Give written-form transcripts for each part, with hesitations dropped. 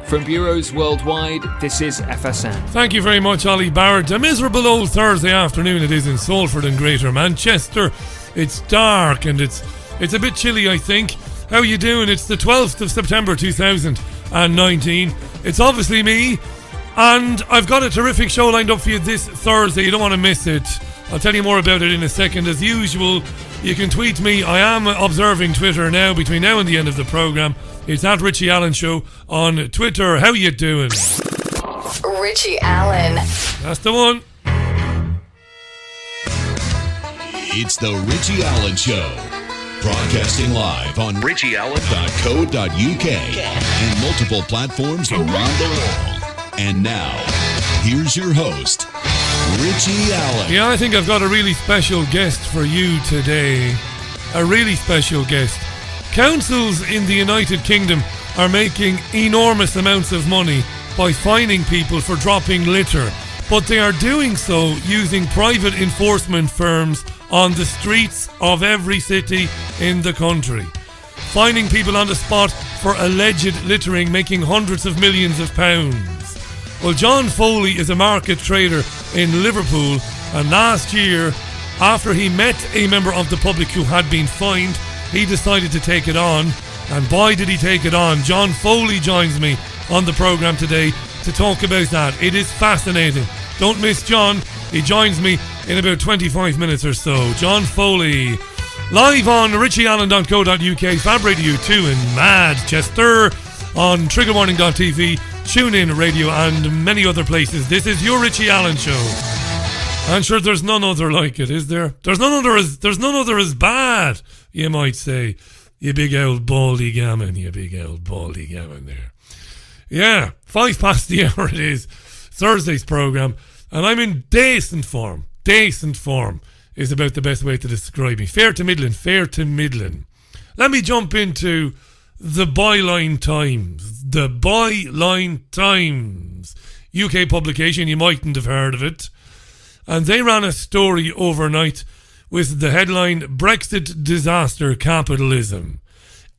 From bureaus worldwide, this is FSN. Thank you very much, Ollie Barrett. A miserable old Thursday afternoon it is in Salford and Greater Manchester. It's dark and it's a bit chilly, I think. How are you doing? It's the 12th of September 2019. It's obviously me, and I've got a terrific show lined up for you this Thursday. You don't want to miss it. I'll tell you more about it in a second. As usual, you can tweet me. I am observing Twitter now, between now and the end of the programme. It's at Richie Allen Show on Twitter. How you doing? Richie Allen. That's the one. It's the Richie Allen Show. Broadcasting live on richieallen.co.uk and multiple platforms around the world. And now, here's your host, Richie Allen. Yeah, I think I've got a really special guest for you today. A really special guest. Councils in the United Kingdom are making enormous amounts of money by fining people for dropping litter, but they are doing so using private enforcement firms on the streets of every city in the country, fining people on the spot for alleged littering, making hundreds of millions of pounds. Well, John Foley is a market trader in Liverpool, and last year, after he met a member of the public who had been fined, he decided to take it on, and boy did he take it on. John Foley joins me on the programme today to talk about that. It is fascinating. Don't miss John. He joins me in about 25 minutes or so. John Foley, live on richieallen.co.uk, Fab Radio 2 in Manchester, on triggerwarning.tv, TuneIn Radio and many other places. This is your Richie Allen Show. I'm sure there's none other like it, is there? There's none other as bad, you might say. You big old baldy gammon, there. Yeah, 5 past the hour it is. Thursday's programme, and I'm in decent form. Decent form is about the best way to describe me. Fair to middling. Let me jump into the Byline Times. The Byline Times, UK publication, you mightn't have heard of it. And they ran a story overnight with the headline, Brexit Disaster Capitalism.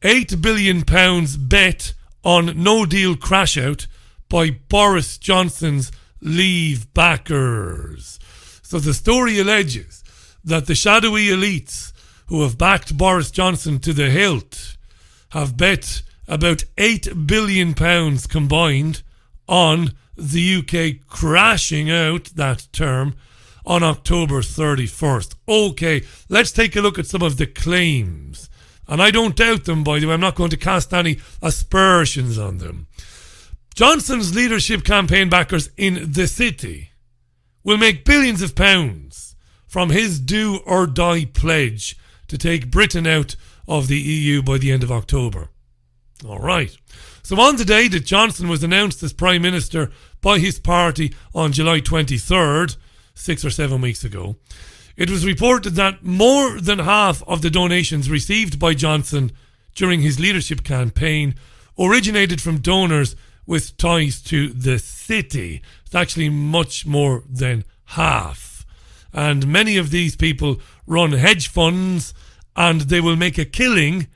£8 billion bet on no-deal crash-out by Boris Johnson's Leave backers. So the story alleges that the shadowy elites who have backed Boris Johnson to the hilt have bet about £8 billion combined on the UK crashing out, that term, on October 31st. Okay, let's take a look at some of the claims. And I don't doubt them, by the way. I'm not going to cast any aspersions on them. Johnson's leadership campaign backers in the city will make billions of pounds from his do or die pledge to take Britain out of the EU by the end of October. All right. So on the day that Johnson was announced as Prime Minister by his party on July 23rd, 6 or 7 weeks ago, it was reported that more than half of the donations received by Johnson during his leadership campaign originated from donors with ties to the city. It's actually much more than half. And many of these people run hedge funds, and they will make a killing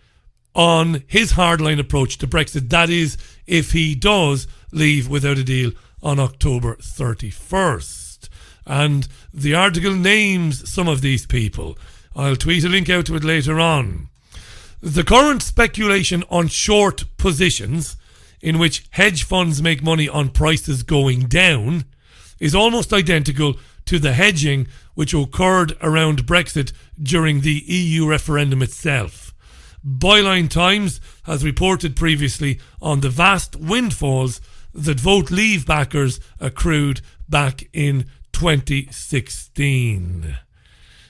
on his hardline approach to Brexit. That is, if he does leave without a deal on October 31st. And the article names some of these people. I'll tweet a link out to it later on. The current speculation on short positions, in which hedge funds make money on prices going down, is almost identical to the hedging which occurred around Brexit during the EU referendum itself. Byline Times has reported previously on the vast windfalls that Vote Leave backers accrued back in 2016.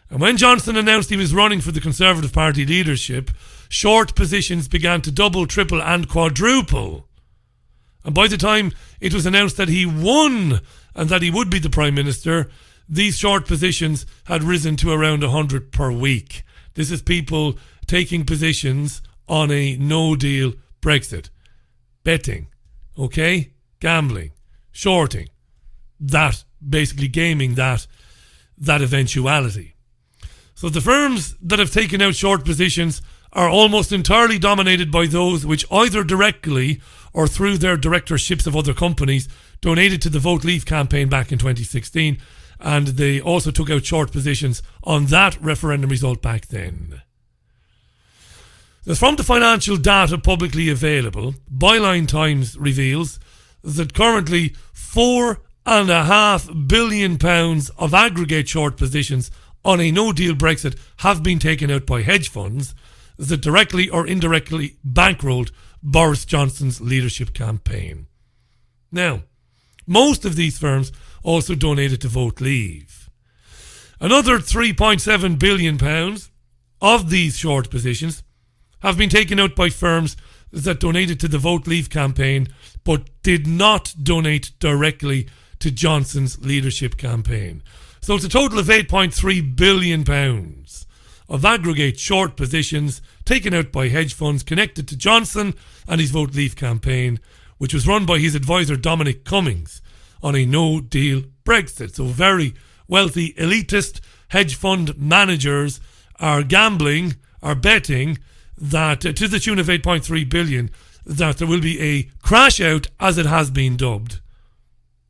And when Johnson announced he was running for the Conservative Party leadership, short positions began to double, triple and quadruple. And by the time it was announced that he won and that he would be the Prime Minister, these short positions had risen to around 100 per week. This is people taking positions on a no-deal Brexit. Betting, okay? Gambling, shorting. That, basically gaming that eventuality. So the firms that have taken out short positions are almost entirely dominated by those which either directly or through their directorships of other companies, donated to the Vote Leave campaign back in 2016, and they also took out short positions on that referendum result back then. Now, from the financial data publicly available, Byline Times reveals that currently £4.5 billion of aggregate short positions on a no-deal Brexit have been taken out by hedge funds that directly or indirectly bankrolled Boris Johnson's leadership campaign. Now, most of these firms also donated to Vote Leave. Another £3.7 billion of these short positions have been taken out by firms that donated to the Vote Leave campaign but did not donate directly to Johnson's leadership campaign. So it's a total of £8.3 billion of aggregate short positions taken out by hedge funds connected to Johnson and his Vote Leave campaign, which was run by his advisor Dominic Cummings on a no-deal Brexit. So very wealthy, elitist hedge fund managers are gambling, are betting that to the tune of 8.3 billion, that there will be a crash out, as it has been dubbed,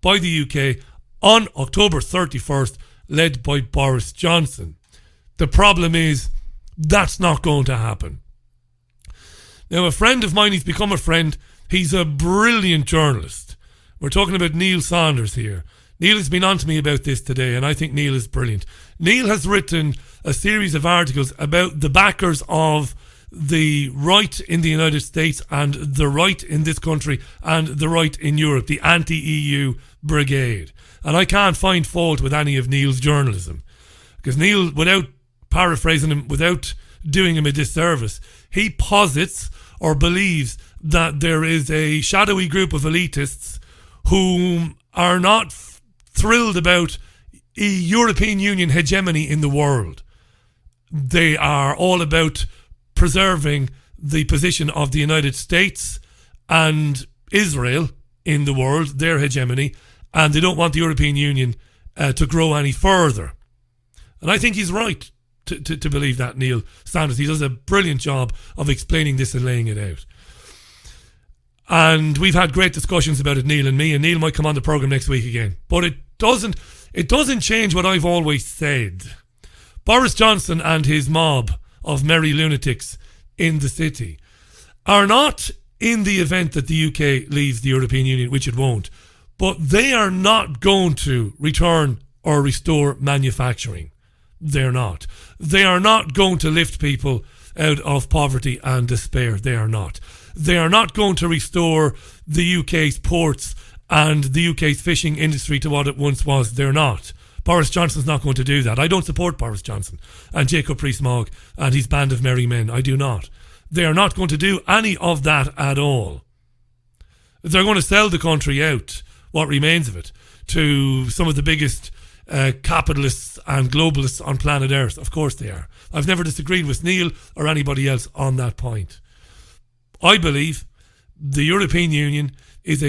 by the UK on October 31st, led by Boris Johnson. The problem is that's not going to happen. Now, a friend of mine, he's become a friend. He's a brilliant journalist. We're talking about Neil Saunders here. Neil has been on to me about this today, and I think Neil is brilliant. Neil has written a series of articles about the backers of the right in the United States and the right in this country and the right in Europe, the anti-EU brigade. And I can't find fault with any of Neil's journalism. Because Neil, without paraphrasing him, without doing him a disservice, he posits or believes that there is a shadowy group of elitists who are not thrilled about a European Union hegemony in the world. They are all about preserving the position of the United States and Israel in the world, their hegemony, and they don't want the European Union to grow any further. And I think he's right to believe that, Neil Saunders. He does a brilliant job of explaining this and laying it out. And we've had great discussions about it, Neil and me, and Neil might come on the programme next week again. But it doesn't change what I've always said. Boris Johnson and his mob of merry lunatics in the city are not, in the event that the UK leaves the European Union, which it won't, but they are not going to return or restore manufacturing. They're not. They are not going to lift people out of poverty and despair. They are not. They are not going to restore the UK's ports and the UK's fishing industry to what it once was. They're not. Boris Johnson's not going to do that. I don't support Boris Johnson and Jacob Rees-Mogg and his band of merry men. I do not. They are not going to do any of that at all. They're going to sell the country out, what remains of it, to some of the biggest capitalists and globalists on planet Earth. Of course they are. I've never disagreed with Neil or anybody else on that point. I believe the European Union is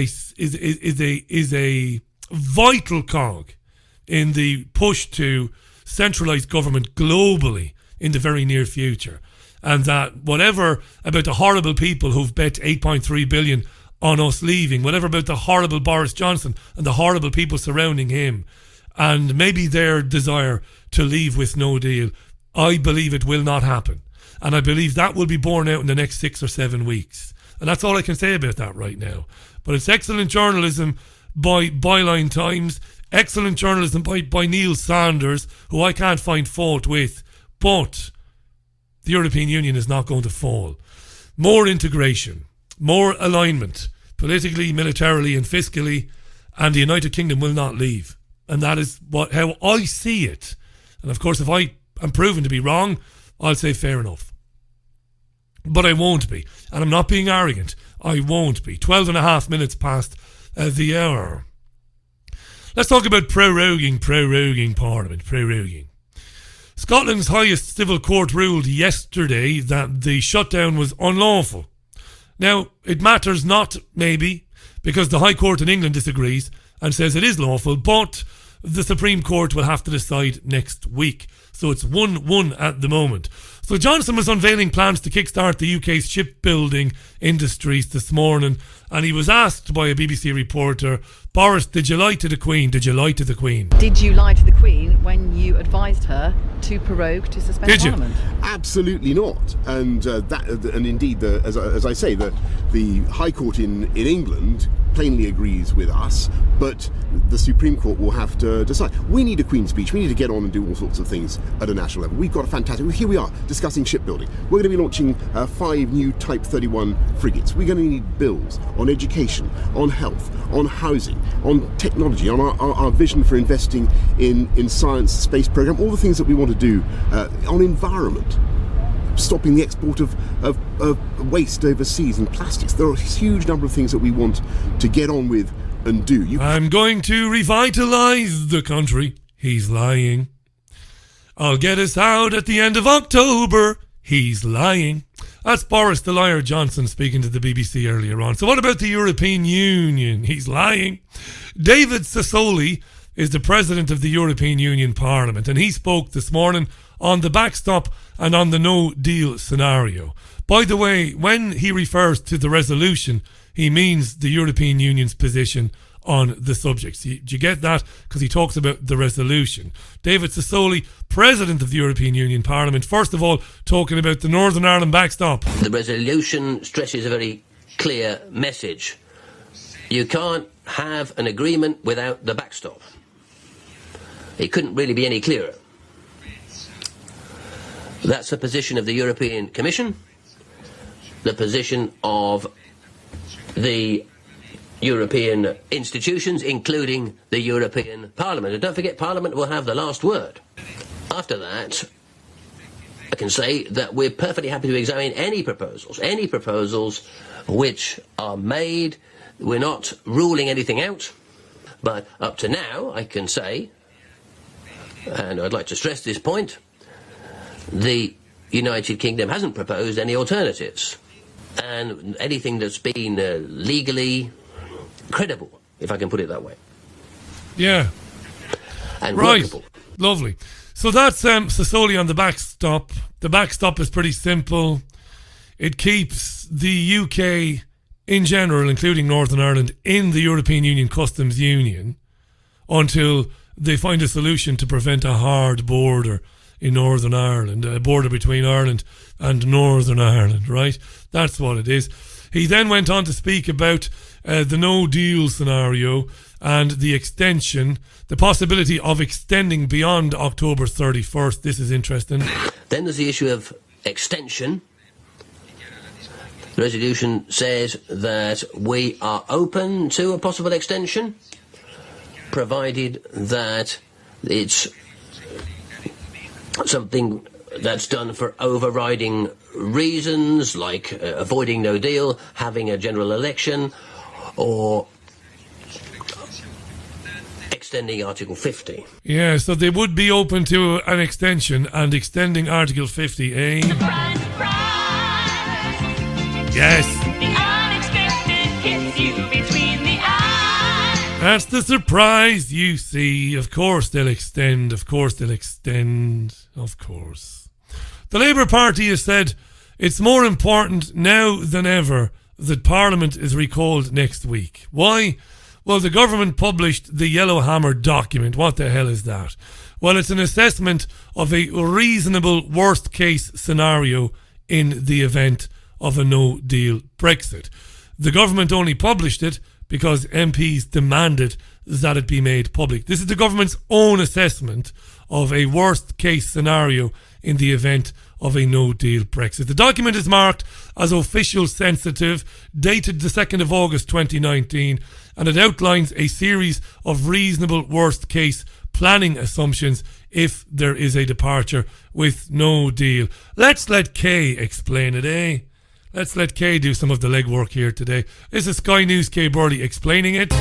a vital cog in the push to centralise government globally in the very near future, and that whatever about the horrible people who've bet 8.3 billion on us leaving, whatever about the horrible Boris Johnson and the horrible people surrounding him, and maybe their desire to leave with no deal, I believe it will not happen. And I believe that will be borne out in the next 6 or 7 weeks. And that's all I can say about that right now. But it's excellent journalism by Byline Times, excellent journalism by Neil Saunders, who I can't find fault with. But the European Union is not going to fall. More integration, more alignment, politically, militarily and fiscally, and the United Kingdom will not leave. And that is how I see it. And of course, if I am proven to be wrong, I'll say fair enough. But I won't be. And I'm not being arrogant. I won't be. 12 and a half minutes past the hour. Let's talk about proroguing Parliament. Proroguing. Scotland's highest civil court ruled yesterday that the shutdown was unlawful. Now, it matters not, maybe, because the High Court in England disagrees and says it is lawful, but the Supreme Court will have to decide next week. So it's 1-1 at the moment. So Johnson was unveiling plans to kickstart the UK's shipbuilding industries this morning, and he was asked by a BBC reporter, Boris, did you lie to the Queen? Did you lie to the Queen? Did you lie to the Queen when you advised her to prorogue, to suspend Parliament? Absolutely not. And indeed, as I say, the High Court in England plainly agrees with us, but the Supreme Court will have to decide. We need a Queen's speech. We need to get on and do all sorts of things at a national level. We've got a fantastic... Here we are, discussing shipbuilding. We're going to be launching 5 new Type 31 frigates. We're going to need bills on education, on health, on housing, on technology, on our vision for investing in science, space program, all the things that we want to do, on environment, stopping the export of waste overseas and plastics. There are a huge number of things that we want to get on with and do. I'm going to revitalise the country. He's lying. I'll get us out at the end of October. He's lying. That's Boris the Liar Johnson speaking to the BBC earlier on. So what about the European Union? He's lying. David Sassoli is the president of the European Union Parliament, and he spoke this morning on the backstop and on the no-deal scenario. By the way, when he refers to the resolution, he means the European Union's position on the subject. Do you get that? Because he talks about the resolution. David Sassoli, President of the European Union Parliament, first of all, talking about the Northern Ireland backstop. The resolution stresses a very clear message. You can't have an agreement without the backstop. It couldn't really be any clearer. That's the position of the European Commission, the position of the European institutions, including the European Parliament. And don't forget, Parliament will have the last word. After that, I can say that we're perfectly happy to examine any proposals which are made. We're not ruling anything out. But up to now, I can say, and I'd like to stress this point, the United Kingdom hasn't proposed any alternatives. And anything that's been legally credible, if I can put it that way. Yeah. And right. workable. Lovely. So that's Sassoli on the backstop. The backstop is pretty simple. It keeps the UK in general, including Northern Ireland, in the European Union Customs Union until they find a solution to prevent a hard border in Northern Ireland, a border between Ireland and Northern Ireland, right? That's what it is. He then went on to speak about the no-deal scenario and the extension, the possibility of extending beyond October 31st. This is interesting. Then there's the issue of extension. The resolution says that we are open to a possible extension, provided that it's something that's done for overriding reasons, like avoiding no deal, having a general election, or extending Article 50. Yeah, so they would be open to an extension and extending Article 50, eh? Surprise, surprise. Yes. The unexpected hits you between the eyes. That's the surprise, you see. Of course they'll extend. Of course they'll extend. Of course. The Labour Party has said it's more important now than ever that Parliament is recalled next week. Why? Well, the government published the Yellowhammer document. What the hell is that? Well, it's an assessment of a reasonable worst-case scenario in the event of a no-deal Brexit. The government only published it because MPs demanded that it be made public. This is the government's own assessment of a worst-case scenario in the event of a no-deal Brexit. The document is marked as official sensitive, dated the 2nd of August 2019, and it outlines a series of reasonable worst-case planning assumptions if there is a departure with no deal. Let's let Kay explain it, eh? Let's let Kay do some of the legwork here today. This is Sky News' Kay Burley explaining it.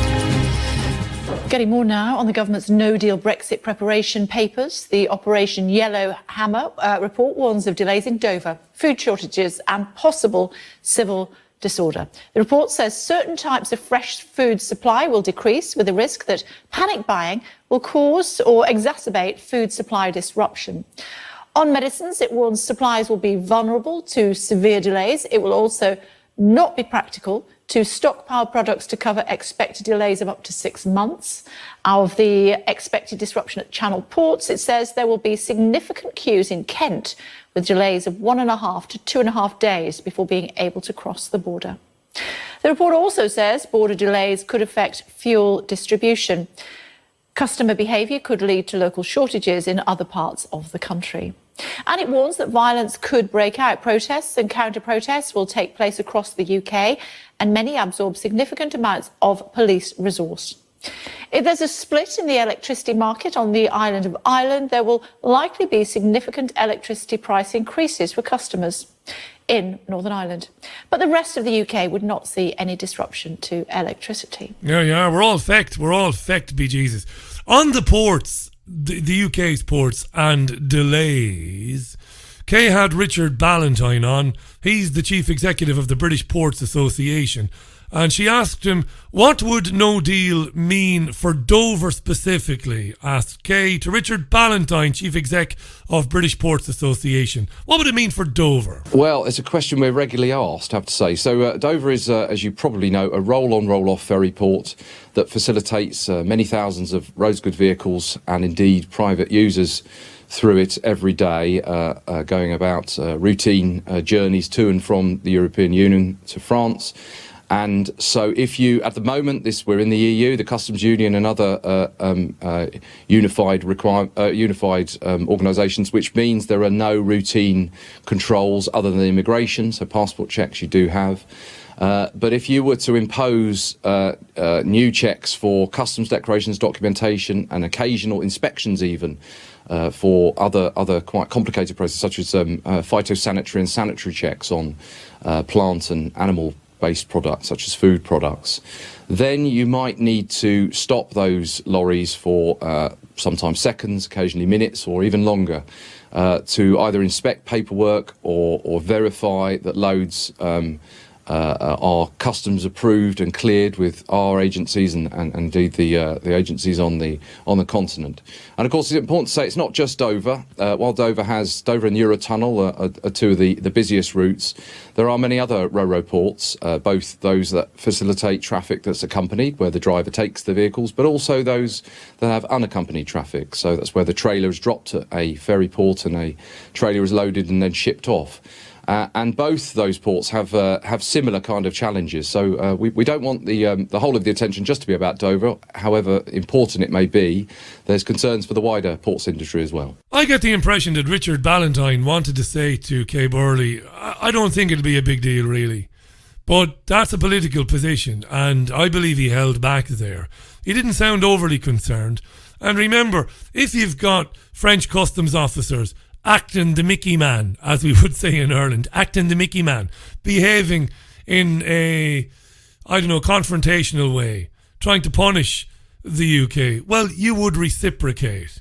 Getting more now on the government's no-deal Brexit preparation papers. The Operation Yellowhammer report warns of delays in Dover, food shortages and possible civil disorder. The report says certain types of fresh food supply will decrease, with the risk that panic buying will cause or exacerbate food supply disruption. On medicines, it warns supplies will be vulnerable to severe delays. It will also not be practical to stockpile products to cover expected delays of up to 6 months. Of the expected disruption at Channel ports, it says there will be significant queues in Kent, with delays of 1.5 to 2.5 days before being able to cross the border. The report also says border delays could affect fuel distribution. Customer behaviour could lead to local shortages in other parts of the country. And it warns that violence could break out. Protests and counter-protests will take place across the UK, and many absorb significant amounts of police resource. If there's a split in the electricity market on the island of Ireland, there will likely be significant electricity price increases for customers in Northern Ireland. But the rest of the UK would not see any disruption to electricity. Yeah, we're all fecked, bejesus. On the ports, the UK's ports and delays, Kay had Richard Ballantyne on. He's the chief executive of the British Ports Association. And she asked him, what would no deal mean for Dover specifically? Asked Kay to Richard Ballantyne, chief exec of British Ports Association. What would it mean for Dover? Well, it's a question we're regularly asked, I have to say. So Dover is, as you probably know, a roll-on, roll-off ferry port that facilitates many thousands of roadsgood vehicles and indeed private users through it every day, going about routine journeys to and from the European Union to France. And so if you, at the moment, we're in the EU, the Customs Union and other unified organisations, which means there are no routine controls other than immigration, so passport checks you do have. But if you were to impose new checks for customs declarations, documentation and occasional inspections even, for other quite complicated processes such as phytosanitary and sanitary checks on plant and animal-based products such as food products, then you might need to stop those lorries for sometimes seconds, occasionally minutes or even longer, to either inspect paperwork or verify that loads are customs approved and cleared with our agencies and indeed the agencies on the continent. And of course, it's important to say it's not just Dover. While Dover and Eurotunnel are two of the busiest routes, there are many other ro-ro ports, both those that facilitate traffic that's accompanied, where the driver takes the vehicles, but also those that have unaccompanied traffic. So that's where the trailer is dropped at a ferry port and a trailer is loaded and then shipped off. And both those ports have similar kind of challenges. So we don't want the whole of the attention just to be about Dover, however important it may be. There's concerns for the wider ports industry as well. I get the impression that Richard Ballantyne wanted to say to Kay Burley, I don't think it'll be a big deal really. But that's a political position, and I believe he held back there. He didn't sound overly concerned. And remember, if you've got French customs officers acting the Mickey man, as we would say in Ireland, acting the Mickey man, behaving in a, confrontational way, trying to punish the UK, well, you would reciprocate.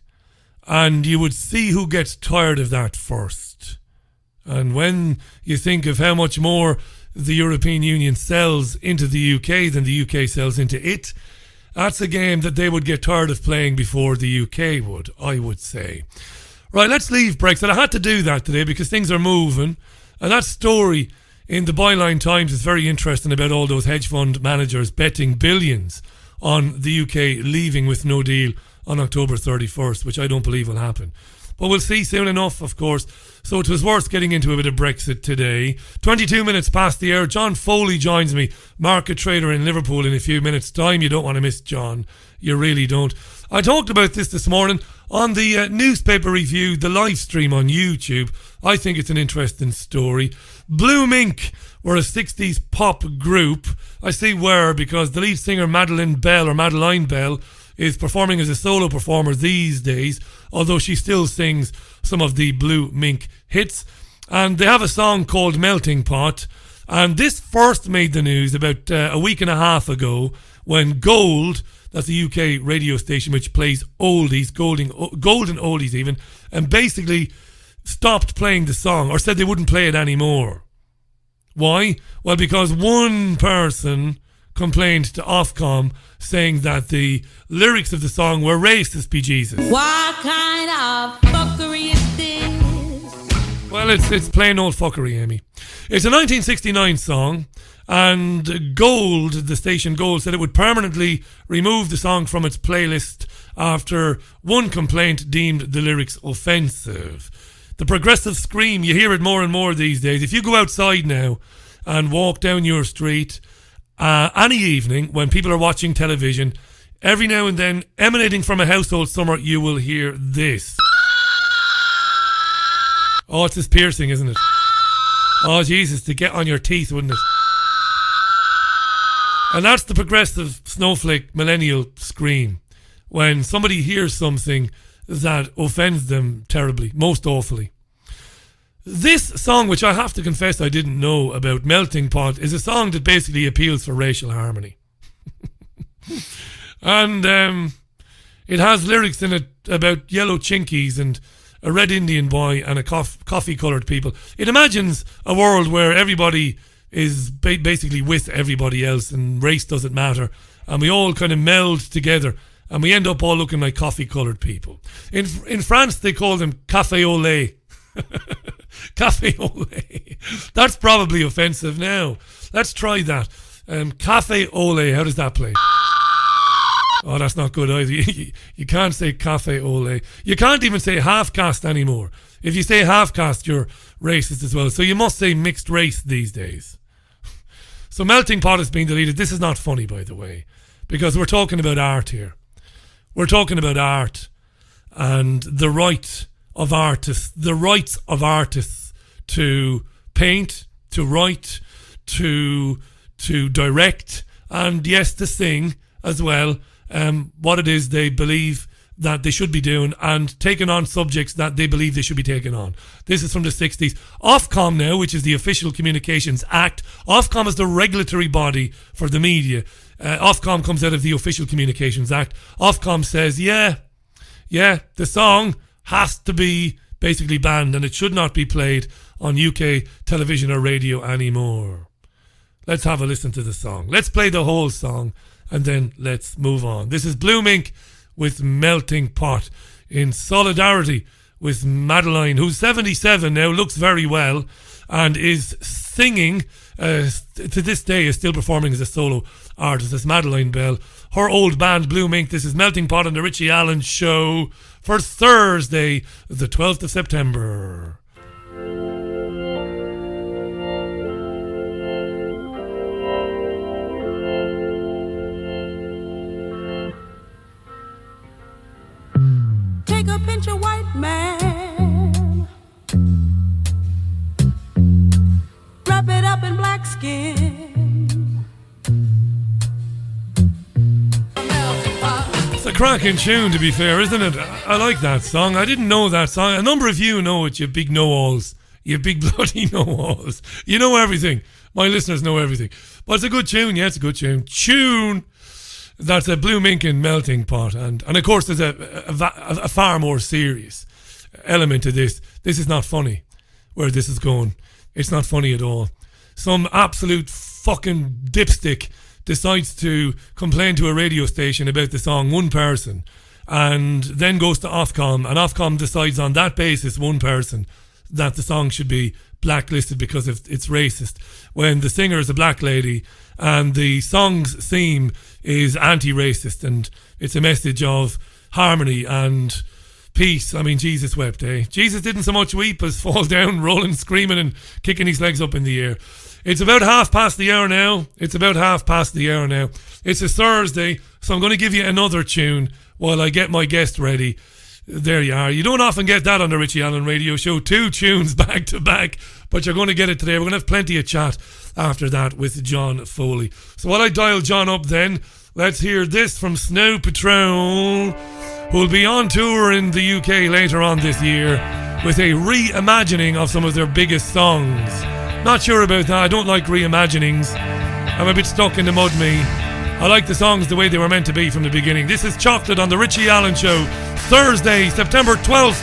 And you would see who gets tired of that first. And when you think of how much more the European Union sells into the UK than the UK sells into it, that's a game that they would get tired of playing before the UK would, I would say. Right, let's leave Brexit. I had to do that today because things are moving. And that story in the Byline Times is very interesting about all those hedge fund managers betting billions on the UK leaving with no deal on October 31st, which I don't believe will happen. But we'll see soon enough, of course. So it was worth getting into a bit of Brexit today. 22 minutes past the hour. John Foley joins me, market trader in Liverpool, in a few minutes' time. You don't want to miss John. You really don't. I talked about this morning on the newspaper review, the live stream on YouTube. I think it's an interesting story. Blue Mink were a 60s pop group. I say were because the lead singer Madeline Bell is performing as a solo performer these days, although she still sings some of the Blue Mink hits. And they have a song called Melting Pot. And this first made the news about a week and a half ago when Gold, that's a UK radio station which plays oldies, golden oldies even, and basically stopped playing the song or said they wouldn't play it anymore. Why? Well, because one person complained to Ofcom saying that the lyrics of the song were racist, bejesus. What kind of fuckery is this? Well, it's plain old fuckery, Amy. It's a 1969 song, and Gold, the station Gold, said it would permanently remove the song from its playlist after one complaint deemed the lyrics offensive. The progressive scream, you hear it more and more these days. If you go outside now and walk down your street any evening when people are watching television, every now and then, emanating from a household somewhere, you will hear this. Oh, it's as piercing, isn't it? Oh, Jesus, to get on your teeth, wouldn't it? And that's the progressive snowflake millennial scream. When somebody hears something that offends them terribly, most awfully. This song, which I have to confess I didn't know about, Melting Pot, is a song that basically appeals for racial harmony. And it has lyrics in it about yellow chinkies and a red Indian boy and a coffee-coloured people. It imagines a world where everybody is basically with everybody else and race doesn't matter. And we all kind of meld together. And we end up all looking like coffee-coloured people. In France, they call them café au lait. Café au lait. That's probably offensive now. Let's try that. Café au lait, how does that play? Oh, that's not good either. You can't say café au lait. You can't even say half-caste anymore. If you say half-caste, you're racist as well. So you must say mixed race these days. So Melting Pot has been deleted. This is not funny, by the way, because we're talking about art here. We're talking about art and the rights of artists to paint, to write, to direct, and yes, to sing as well, what it is they believe that they should be doing and taking on subjects that they believe they should be taking on. This is from the 60s. Ofcom now, which is the Official Communications Act. Ofcom is the regulatory body for the media. Ofcom comes out of the Official Communications Act. Ofcom says, yeah, the song has to be basically banned and it should not be played on UK television or radio anymore. Let's have a listen to the song. Let's play the whole song and then let's move on. This is Blue Mink with Melting Pot in solidarity with Madeline, who's 77 now, looks very well, and is singing, to this day is still performing as a solo artist, as Madeline Bell. Her old band, Blue Mink. This is Melting Pot on the Richie Allen Show for Thursday, the 12th of September. Take a pinch of white man, wrap it up in black skin. It's a cracking tune, to be fair, isn't it? I like that song. I didn't know that song. A number of you know it, you big know-alls. You big bloody know-alls. You know everything. My listeners know everything. But it's a good tune. Yeah, it's a good tune. That's a Blue Mink and Melting Pot. And of course, there's a far more serious element to this. This is not funny, where this is going. It's not funny at all. Some absolute fucking dipstick decides to complain to a radio station about the song, one person, and then goes to Ofcom, and Ofcom decides on that basis, one person, that the song should be blacklisted because it's racist, when the singer is a black lady and the song's theme is anti-racist and it's a message of harmony and peace. I mean, Jesus wept, eh? Jesus didn't so much weep as fall down, rolling, screaming and kicking his legs up in the air. It's about 1:30 the hour now. It's a Thursday, so I'm going to give you another tune while I get my guest ready. There you are. You don't often get that on the Richie Allen Radio Show. 2 tunes back to back, but you're going to get it today. We're going to have plenty of chat after that with John Foley. So while I dial John up then, let's hear this from Snow Patrol, who'll be on tour in the UK later on this year with a reimagining of some of their biggest songs. Not sure about that. I don't like reimaginings. I'm a bit stuck in the mud, me. I like the songs the way they were meant to be from the beginning. This is Chocolate on the Richie Allen Show, Thursday, September 12th.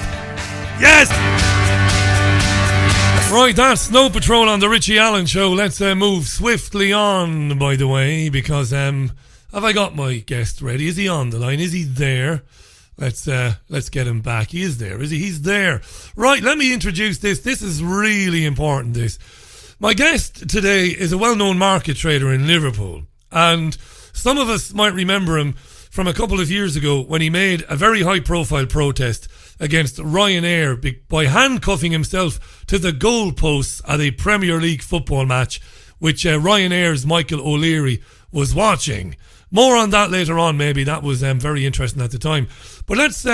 Yes! Right, that's Snow Patrol on the Richie Allen Show. Let's move swiftly on, by the way, because have I got my guest ready? Is he on the line? Is he there? Let's get him back. He is there, is he? He's there. Right, let me introduce this. This is really important, this. My guest today is a well-known market trader in Liverpool, and some of us might remember him from a couple of years ago when he made a very high-profile protest against Ryanair by handcuffing himself to the goalposts at a Premier League football match, which Ryanairs Michael O'Leary was watching. More on that later on, maybe. That was very interesting at the time. But let's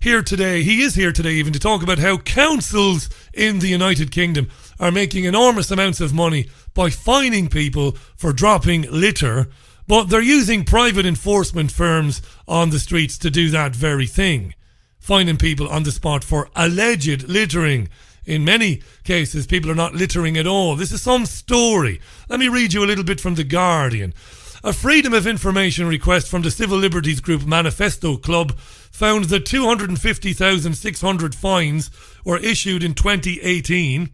hear today, he is here today even, to talk about how councils in the United Kingdom are making enormous amounts of money by fining people for dropping litter, but they're using private enforcement firms on the streets to do that very thing, fining people on the spot for alleged littering. In many cases, people are not littering at all. This is some story. Let me read you a little bit from The Guardian. A Freedom of Information request from the civil liberties group Manifesto Club found that 250,600 fines were issued in 2018,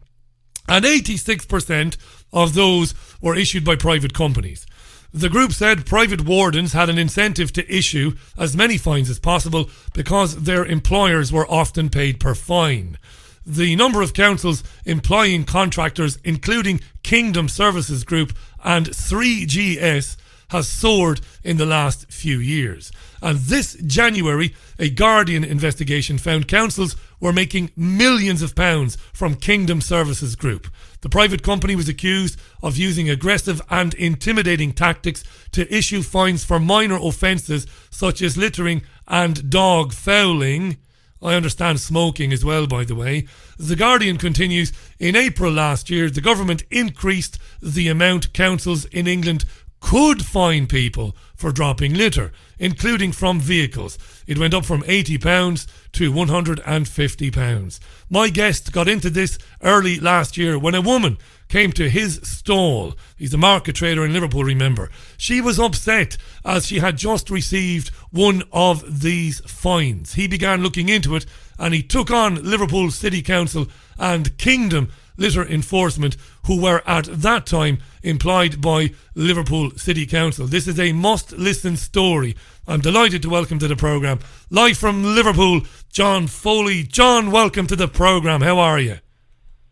and 86% of those were issued by private companies. The group said private wardens had an incentive to issue as many fines as possible because their employers were often paid per fine. The number of councils employing contractors, including Kingdom Services Group and 3GS, has soared in the last few years. And this January, a Guardian investigation found councils were making millions of pounds from Kingdom Services Group. The private company was accused of using aggressive and intimidating tactics to issue fines for minor offences such as littering and dog fouling. I understand smoking as well, by the way. The Guardian continues, in April last year, the government increased the amount councils in England could fine people for dropping litter, including from vehicles. It went up from £80 to £150. My guest got into this early last year when a woman came to his stall. He's a market trader in Liverpool, remember. She was upset as she had just received one of these fines. He began looking into it and he took on Liverpool City Council and Kingdom Litter Enforcement, who were at that time employed by Liverpool City Council. This is a must-listen story. I'm delighted to welcome to the programme, live from Liverpool, John Foley. John, welcome to the programme. How are you?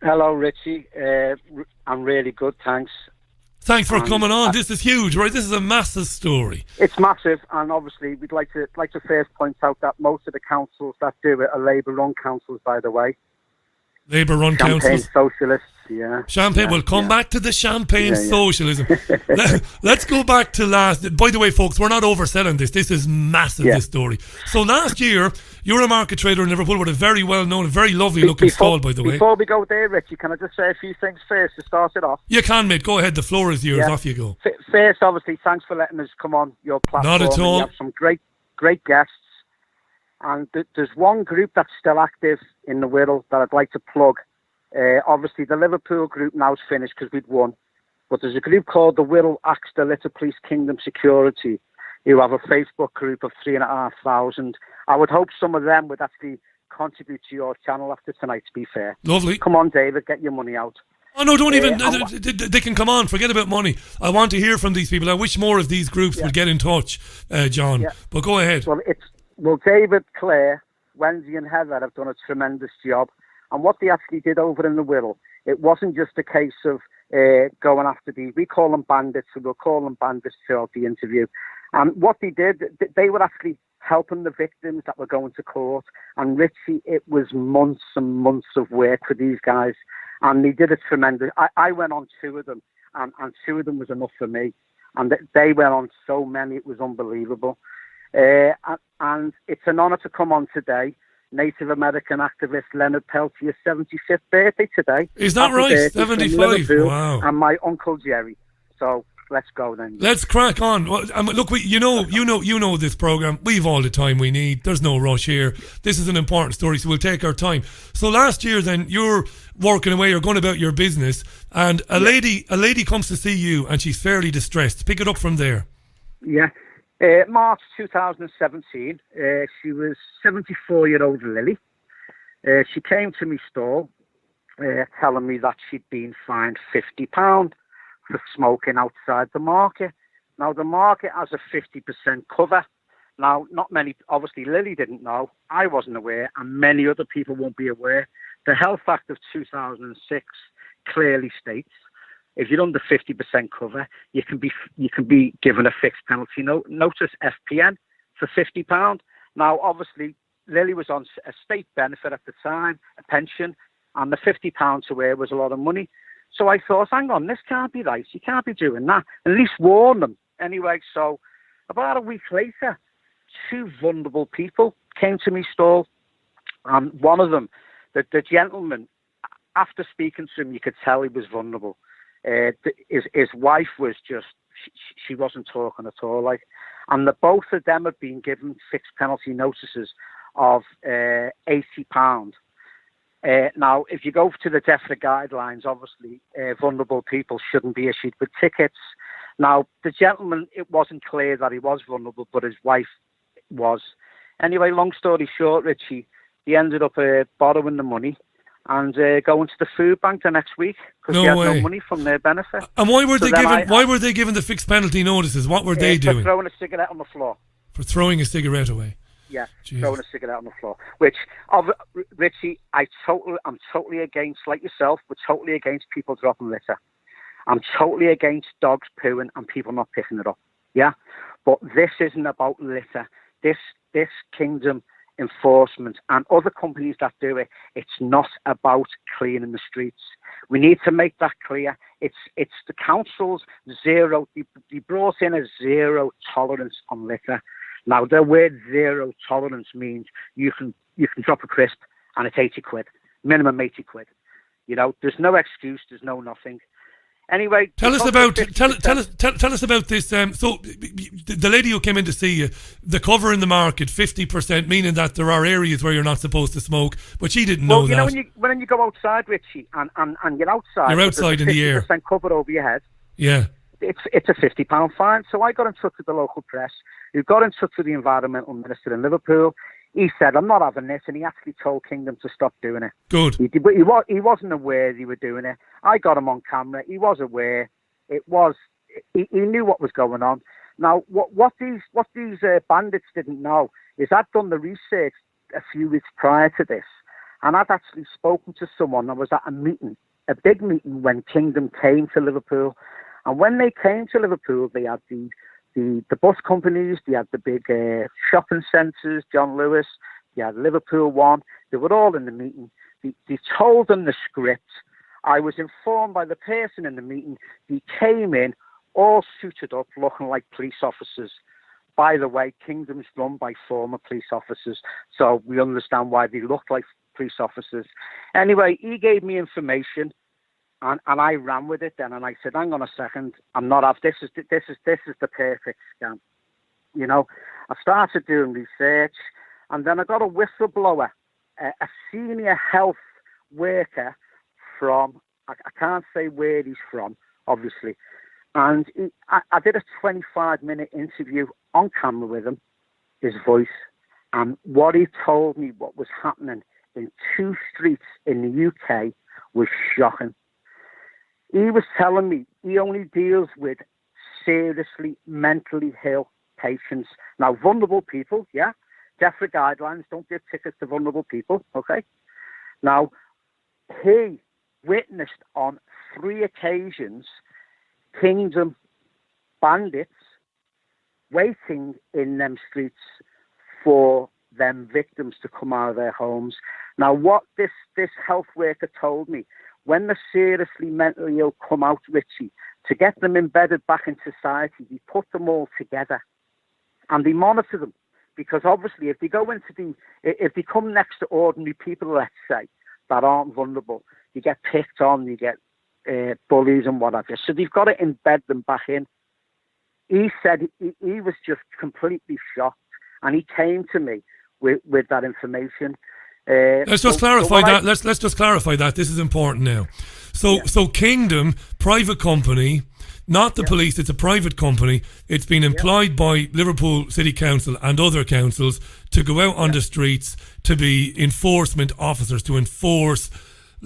Hello, Richie. I'm really good, thanks. Thanks for coming on. This is huge, right? This is a massive story. It's massive, and obviously we'd like to first point out that most of the councils that do it are Labour-run councils, by the way. Labour-run councils. Socialists, yeah. Champagne, we'll come back to the champagne socialism. Let's go back to last. By the way, folks, we're not overselling this. This is massive, this story. So last year, you're a market trader in Liverpool with a very well-known, very lovely-looking stall, by the way. Before we go there, Richie, can I just say a few things first to start it off? You can, mate. Go ahead. The floor is yours. Off you go. First, obviously, thanks for letting us come on your platform. Not at all. You have some great guests. And there's one group that's still active in the Wirral that I'd like to plug. Obviously, the Liverpool group now's finished because we'd won. But there's a group called the Wirral Axe the Litter Police Kingdom Security, who have a Facebook group of 3,500. I would hope some of them would actually contribute to your channel after tonight, to be fair. Lovely. Come on, David, get your money out. Oh, no, don't even. They can come on. Forget about money. I want to hear from these people. I wish more of these groups would get in touch, John. Yeah. But go ahead. Well, David, Claire, Wendy and Heather have done a tremendous job. And what they actually did over in the Wirral, it wasn't just a case of going after we call them bandits, so we'll call them bandits throughout the interview. And what they did, they were actually helping the victims that were going to court. And Richie, it was months and months of work for these guys. And they did a tremendous. I went on 2 of them, and 2 of them was enough for me. And they went on so many, it was unbelievable. And it's an honour to come on today. Native American activist Leonard Peltier's 75th birthday today. Is that right? 75? Wow. And my Uncle Jerry. So let's go then. Let's crack on. Well, look, you know this programme. We've all the time we need. There's no rush here. This is an important story, so we'll take our time. So last year then, you're working away, you're going about your business, and a lady comes to see you and she's fairly distressed. Pick it up from there. Yeah. March 2017, she was 74-year-old Lily. She came to me stall telling me that she'd been fined £50 for smoking outside the market. Now, the market has a 50% cover. Now, not many, obviously Lily didn't know, I wasn't aware, and many other people won't be aware. The Health Act of 2006 clearly states if you're under 50% cover, you can be given a fixed penalty notice, FPN, for £50. Now, obviously, Lily was on a state benefit at the time, a pension, and the £50 to her was a lot of money. So I thought, hang on, this can't be right. You can't be doing that. At least warn them. Anyway, so about a week later, 2 vulnerable people came to me stall. And one of them, the gentleman, after speaking to him, you could tell he was vulnerable. His wife was just, she wasn't talking at all. And the both of them have been given fixed penalty notices of £80. Now, if you go to the DEFRA guidelines, obviously, vulnerable people shouldn't be issued with tickets. Now, the gentleman, it wasn't clear that he was vulnerable, but his wife was. Anyway, long story short, Richie, he ended up borrowing the money and going to the food bank the next week because he had no money from their benefit. And why were they given the fixed penalty notices? What were they doing? For throwing a cigarette on the floor. For throwing a cigarette away. Yeah, Jeez. Throwing a cigarette on the floor. Which, Richie, I'm totally against, like yourself, we're totally against people dropping litter. I'm totally against dogs pooing and people not picking it up. Yeah, but this isn't about litter. This kingdom enforcement and other companies that do it, it's not about cleaning the streets. We need to make that clear. It's the council's zero. They brought in a zero tolerance on litter. Now, the word zero tolerance means you can drop a crisp and it's 80 quid, minimum 80 quid. You know, there's no excuse, there's no nothing. Anyway, tell us about this. So, the lady who came in to see you, the cover in the market, 50%, meaning that there are areas where you're not supposed to smoke, but she didn't know that. Well, you know, when you go outside, Richie, and you're outside, you're outside in the air, 50% cover over your head. Yeah, it's a £50 fine. So I got in touch with the local press, who got in touch with the environmental minister in Liverpool. He said, I'm not having this, and he actually told Kingdom to stop doing it. Good. He wasn't aware they were doing it. I got him on camera. He was aware. He knew what was going on. Now, what these bandits didn't know is I'd done the research a few weeks prior to this, and I'd actually spoken to someone. I was at a meeting, a big meeting, when Kingdom came to Liverpool. And when they came to Liverpool, they had the bus companies, they had the big shopping centres, John Lewis, they had Liverpool One. They were all in the meeting. They told them the script. I was informed by the person in the meeting. They came in all suited up, looking like police officers. By the way, Kingdom's run by former police officers, so we understand why they looked like police officers. Anyway, he gave me information. And I ran with it then, and I said, "Hang on a second, I'm not off. This is the perfect scam." You know, I started doing research, and then I got a whistleblower, a senior health worker from, I can't say where he's from, obviously, and I did a 25-minute interview on camera with him, his voice, and what he told me, what was happening in 2 streets in the UK, was shocking. He was telling me he only deals with seriously mentally ill patients. Now, vulnerable people, yeah, DEFRA guidelines, don't give tickets to vulnerable people, okay? Now, he witnessed on 3 occasions Kingdom bandits waiting in them streets for them victims to come out of their homes. Now, what this health worker told me, when the seriously mentally ill come out, Richie, to get them embedded back in society, they put them all together and they monitor them. Because obviously, if they come next to ordinary people, let's say, that aren't vulnerable, you get picked on, you get bullies and whatever. So they've got to embed them back in. He said he was just completely shocked, and he came to me with that information. Let's just clarify that. Let's just clarify that. This is important now. So Kingdom, private company, not the police. It's a private company. It's been employed by Liverpool City Council and other councils to go out on the streets to be enforcement officers, to enforce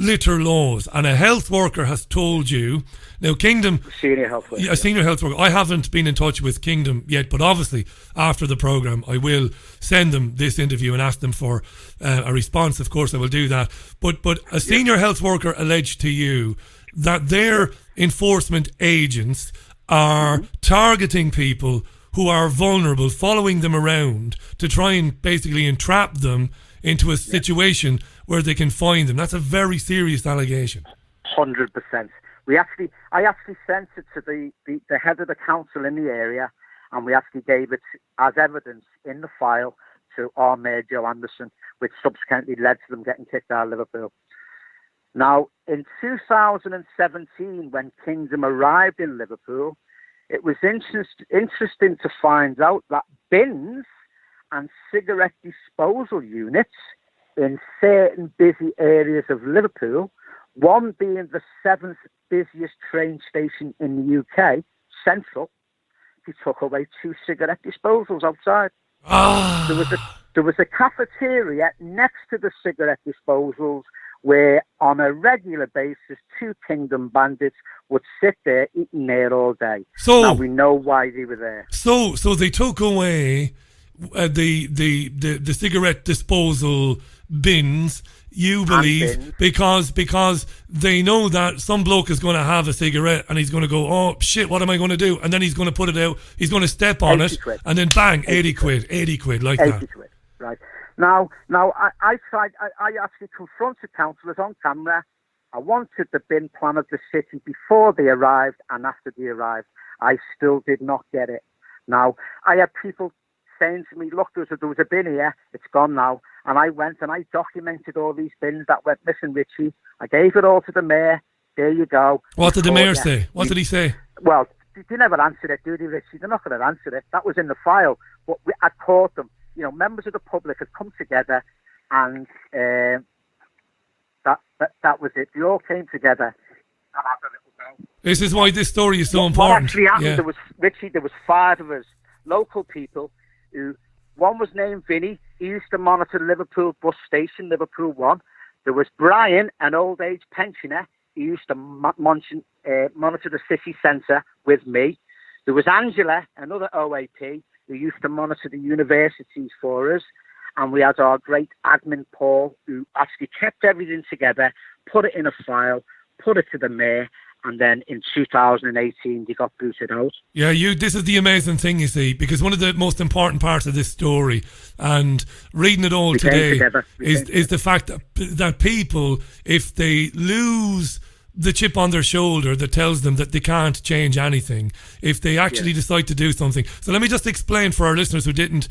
litter laws, and a health worker has told you. Now, Kingdom... Senior health worker. A senior health worker. I haven't been in touch with Kingdom yet, but obviously, after the programme, I will send them this interview and ask them for a response. Of course, I will do that. But a senior health worker alleged to you that their enforcement agents are targeting people who are vulnerable, following them around to try and basically entrap them into a situation where they can find them. That's a very serious allegation. 100%. I actually sent it to the head of the council in the area, and we actually gave it as evidence in the file to our Mayor Joe Anderson, which subsequently led to them getting kicked out of Liverpool. Now, in 2017, when Kingdom arrived in Liverpool, it was interesting to find out that bins and cigarette disposal units in certain busy areas of Liverpool, one being the 7th busiest train station in the UK, Central, he took away 2 cigarette disposals outside. There was a cafeteria next to the cigarette disposals where on a regular basis 2 Kingdom bandits would sit there eating there all day. So now we know why they were there. So they took away the cigarette disposal bins, you believe, because they know that some bloke is going to have a cigarette and he's going to go, oh shit, what am I going to do? And then he's going to put it out, he's going to step on it, and then bang, 80 quid, like 80 that. Quid, right. Now I actually confronted councillors on camera. I wanted the bin plan of the city before they arrived and after they arrived. I still did not get it. Now, I had people saying to me, look, there was a bin here, it's gone now. And I went and I documented all these bins that went missing, Richie. I gave it all to the mayor. There you go. What did the mayor say? What did he say? Well, they never answered it, do they, Richie? They're not going to answer it. That was in the file. But I caught them. You know, members of the public had come together, and that was it. They all came together. This is why this story is so important. What actually happened, there was 5 of us, local people, who, one was named Vinny. He used to monitor the Liverpool bus station, Liverpool 1. There was Brian, an old age pensioner. He used to monitor the city centre with me. There was Angela, another OAP, who used to monitor the universities for us. And we had our great admin, Paul, who actually kept everything together, put it in a file, put it to the mayor, and then in 2018 they got booted out. Yeah, this is the amazing thing, you see, because one of the most important parts of this story, and reading it all today, is the fact that people, if they lose the chip on their shoulder that tells them that they can't change anything, if they actually decide to do something. So let me just explain for our listeners who didn't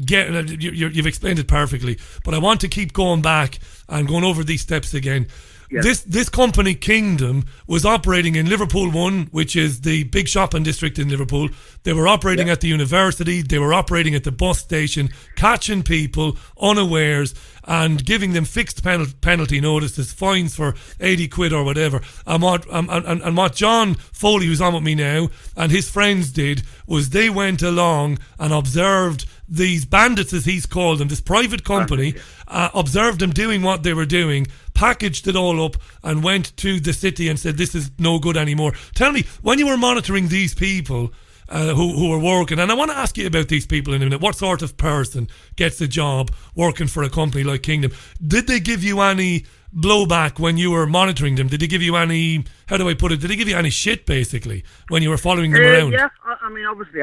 get it. You've explained it perfectly, but I want to keep going back and going over these steps again. This company, Kingdom, was operating in Liverpool 1, which is the big shopping district in Liverpool. They were operating at the university. They were operating at the bus station, catching people unawares and giving them fixed penalty notices, fines for 80 quid or whatever. And what John Foley, who's on with me now, and his friends did was they went along and observed these bandits, as he's called them, this private company, observed them doing what they were doing, packaged it all up and went to the city and said, this is no good anymore. Tell me, when you were monitoring these people who were working, and I want to ask you about these people in a minute, what sort of person gets a job working for a company like Kingdom? Did they give you any blowback when you were monitoring them? Did they give you any, how do I put it, did they give you any shit basically when you were following them around? Yeah, I mean, obviously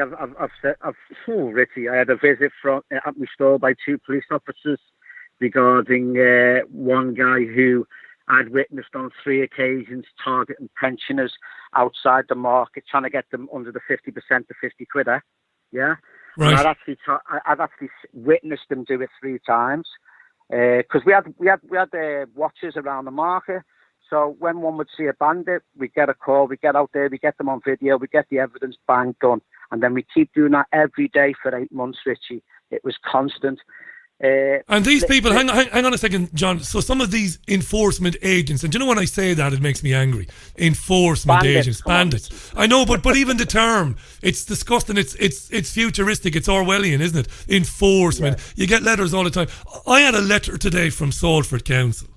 Richie, I had a visit at my store by 2 police officers regarding one guy who I'd witnessed on 3 occasions targeting pensioners outside the market, trying to get them under the 50% to 50 quid. Yeah, right. And I'd actually witnessed them do it 3 times because we had watchers around the market. So when one would see a bandit, we get a call, we get out there, we get them on video, we get the evidence, bang, done. And then we keep doing that every day for 8 months, Richie. It was constant. And these people, hang on a second, John. So some of these enforcement agents, and do you know when I say that, it makes me angry. Enforcement agents, bandits. I know, but even the term, it's disgusting. It's futuristic. It's Orwellian, isn't it? Enforcement. Yeah. You get letters all the time. I had a letter today from Salford Council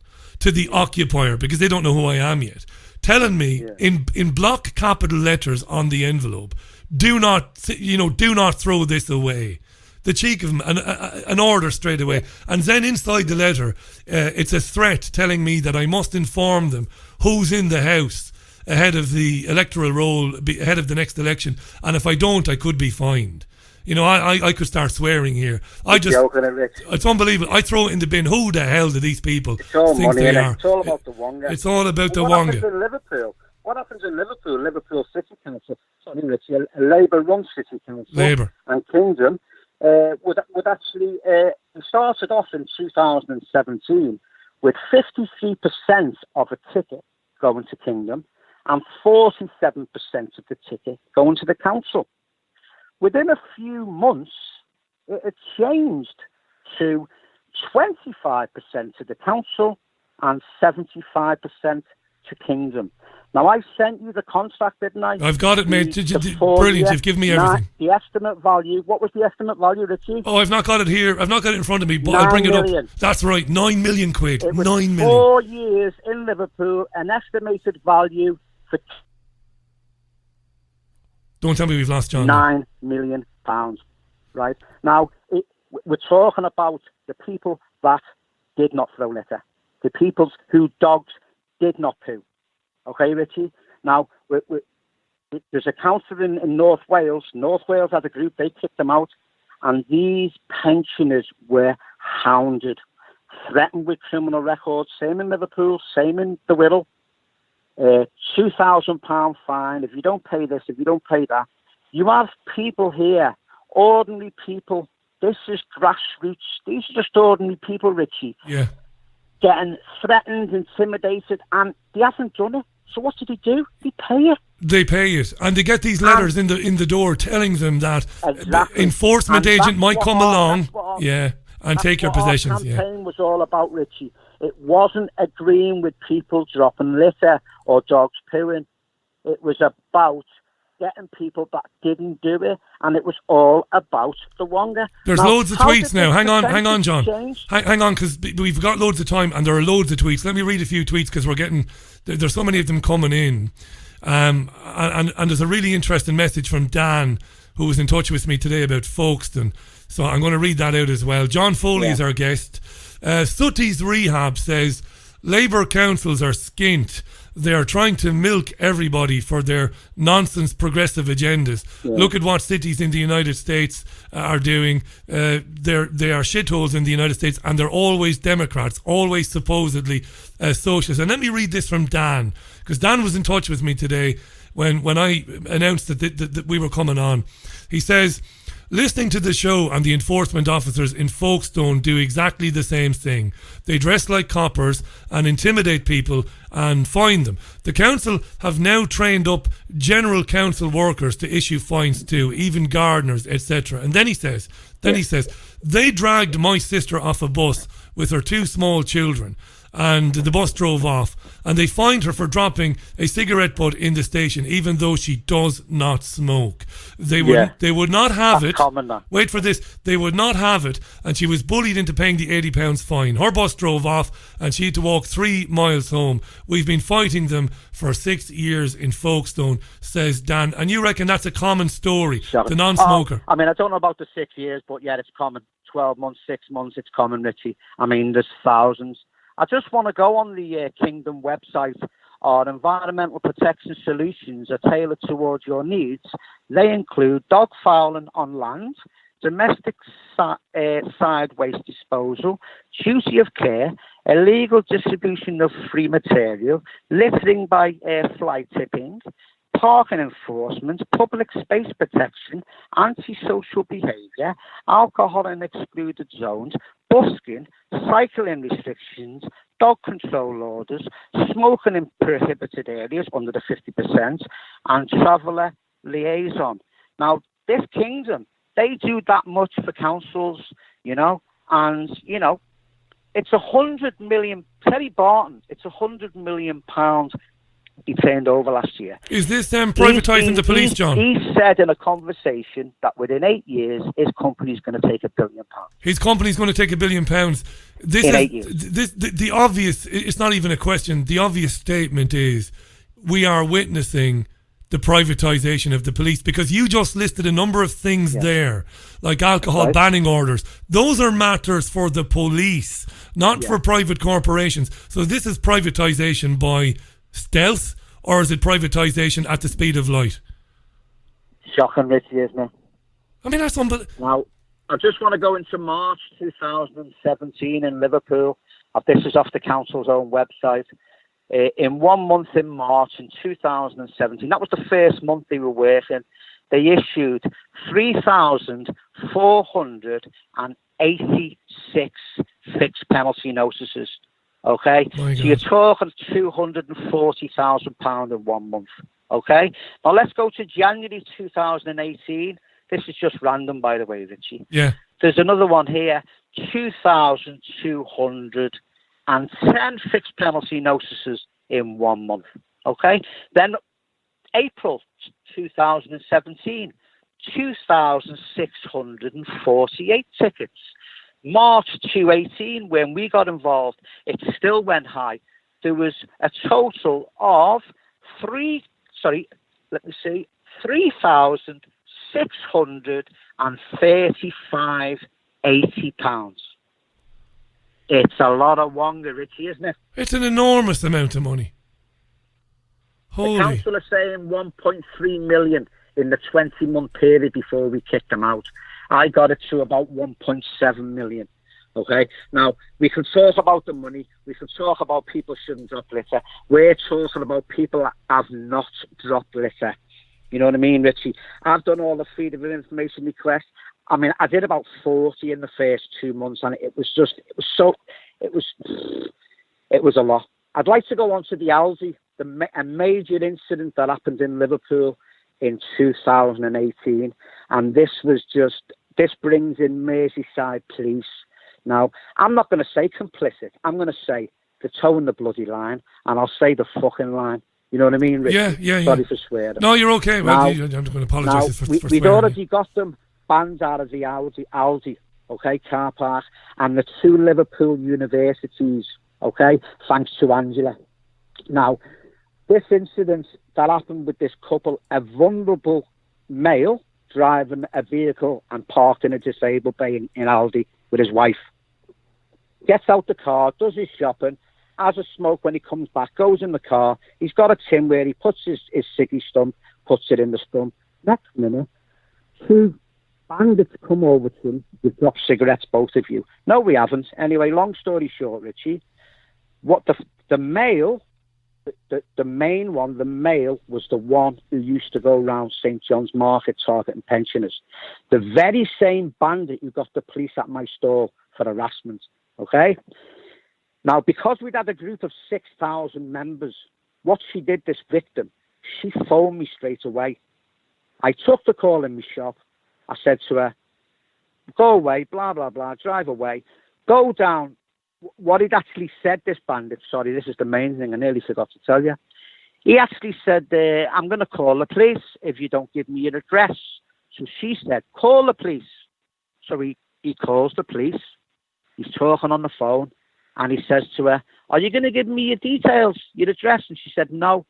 to the occupier, because they don't know who I am yet, telling me in block capital letters on the envelope, do not throw this away. The cheek of them, an order straight away. And then inside the letter, it's a threat telling me that I must inform them who's in the house ahead of the electoral roll, ahead of the next election. And if I don't, I could be fined. You know, I could start swearing here. It's unbelievable. I throw it in the bin. Who the hell do these people think they are? It's all about the Wonga. It's all about the Wonga. What happens in Liverpool? Liverpool City Council, sorry Richie, a Labour-run City Council and Kingdom, would actually started off in 2017 with 53% of a ticket going to Kingdom and 47% of the ticket going to the council. Within a few months, it changed to 25% to the council and 75% to Kingdom. Now, I sent you the contract, didn't I? I've got it, mate. Brilliant. You've given me everything. The estimate value. What was the estimate value, Richie? Oh, I've not got it here. I've not got it in front of me, but I'll bring it up. That's right. 9 million quid. It was 9 million. 4 years in Liverpool, an estimated value for... Don't tell me we've lost John. £9 million, right? Now, we're talking about the people that did not throw litter. The people whose dogs did not poo. Okay, Richie? Now, there's a council in North Wales. North Wales has a group, they kicked them out. And these pensioners were hounded, threatened with criminal records. Same in Liverpool, same in the Wirral. £2,000 fine if you don't pay this, if you don't pay that. You have people here, ordinary people. This is grassroots. These are just ordinary people, Richie. Yeah. Getting threatened, intimidated, and they haven't done it. So what do? They pay it. They pay it, and they get these letters in the door telling them that enforcement agent might come along, and take your possessions. Our campaign was all about, Richie. It wasn't agreeing with people dropping litter or dogs pooing. It was about getting people that didn't do it, and it was all about the Wonga. There's loads of tweets now. Hang on, John. Hang on, because we've got loads of time, and there are loads of tweets. Let me read a few tweets, because there's so many of them coming in. And there's a really interesting message from Dan, who was in touch with me today about Folkestone. So I'm going to read that out as well. John Foley is our guest. Sutty's Rehab says, Labour councils are skint. They are trying to milk everybody for their nonsense progressive agendas. Yeah. Look at what cities in the United States are doing. They are shitholes in the United States, and they're always Democrats, always supposedly socialists. And let me read this from Dan, because Dan was in touch with me today when I announced that we were coming on. He says, listening to the show and the enforcement officers in Folkestone do exactly the same thing. They dress like coppers and intimidate people and fine them. The council have now trained up general council workers to issue fines too, even gardeners, etc. And then he says, they dragged my sister off a bus with her 2 small children, and the bus drove off, and they fined her for dropping a cigarette butt in the station, even though she does not smoke. They would not have it. Wait for this. They would not have it, and she was bullied into paying the £80 fine. Her bus drove off, and she had to walk 3 miles home. We've been fighting them for 6 years in Folkestone, says Dan. And you reckon that's a common story, the non-smoker? I mean, I don't know about the 6 years, but yeah, it's common. 12 months, 6 months, it's common, Richie. I mean, there's thousands. I just want to go on the Kingdom website. Our environmental protection solutions are tailored towards your needs. They include dog fouling on land, domestic side waste disposal, duty of care, illegal distribution of free material, littering by fly tipping, parking enforcement, public space protection, antisocial behaviour, alcohol in excluded zones, busking, cycling restrictions, dog control orders, smoking in prohibited areas under the 50%, and traveller liaison. Now, this Kingdom, they do that much for councils, and, it's 100 million, Terry Barton, it's £100 million he turned over last year. Is this privatising the police, John? He said in a conversation that within 8 years, his company's going to take £1 billion. His company's going to take £1 billion. in 8 years. The obvious, it's not even a question, the obvious statement is we are witnessing the privatisation of the police, because you just listed a number of things there, like alcohol banning orders. Those are matters for the police, not for private corporations. So this is privatisation by stealth, or is it privatisation at the speed of light? Shocking, Richie, isn't it? I mean, that's unbelievable. Now, I just want to go into March 2017 in Liverpool. This is off the council's own website. In 1 month in March in 2017, that was the first month they were working, they issued 3,486 fixed penalty notices. Okay? So you're talking £240,000 in 1 month. Okay? Now let's go to January 2018. This is just random, by the way, Richie. Yeah. There's another one here, 2,210 fixed penalty notices in 1 month. Okay? Then April 2017, 2,648 tickets. March 2018, when we got involved, it still went high. There was a total of 3,635 £80. It's a lot of wonga, Richie, isn't it? It's an enormous amount of money. Holy. The council are saying 1.3 million in the 20-month period before we kicked them out. I got it to about 1.7 million. Okay? Now, we can talk about the money. We can talk about people shouldn't drop litter. We're talking about people that have not dropped litter. You know what I mean, Richie? I've done all the freedom of information requests. I mean, I did about 40 in the first 2 months, and it was a lot. I'd like to go on to the Aldi, a major incident that happened in Liverpool in 2018, and this brings in Merseyside police. Now, I'm not going to say complicit. I'm going to say they're towing the bloody line, and I'll say the fucking line. You know what I mean, Richie? Yeah. Sorry for swearing. No, you're okay. Well, I'm going to apologise for swearing. We'd already got them banned out of the Aldi, okay, car park, and the 2 Liverpool universities, okay, thanks to Angela. Now, this incident that happened with this couple, a vulnerable male driving a vehicle and parked in a disabled bay in Aldi with his wife, gets out the car, does his shopping, has a smoke when he comes back, goes in the car, he's got a tin where he puts his ciggy stump, puts it in the stump. Next minute, 2 bandits come over to him, you've dropped cigarettes, both of you. No, we haven't. Anyway, long story short, Richie, what the male, the main one, the male was the one who used to go around St. John's Market targeting pensioners. The very same bandit who got the police at my store for harassment, okay? Now, because we'd had a group of 6,000 members, what she did, this victim, she phoned me straight away. I took the call in my shop. I said to her, go away, blah, blah, blah, drive away. Go down. What he'd actually said, this bandit, sorry, this is the main thing, I nearly forgot to tell you. He actually said, I'm going to call the police if you don't give me your address. So she said, call the police. So he calls the police. He's talking on the phone. And he says to her, are you going to give me your details, your address? And she said, no.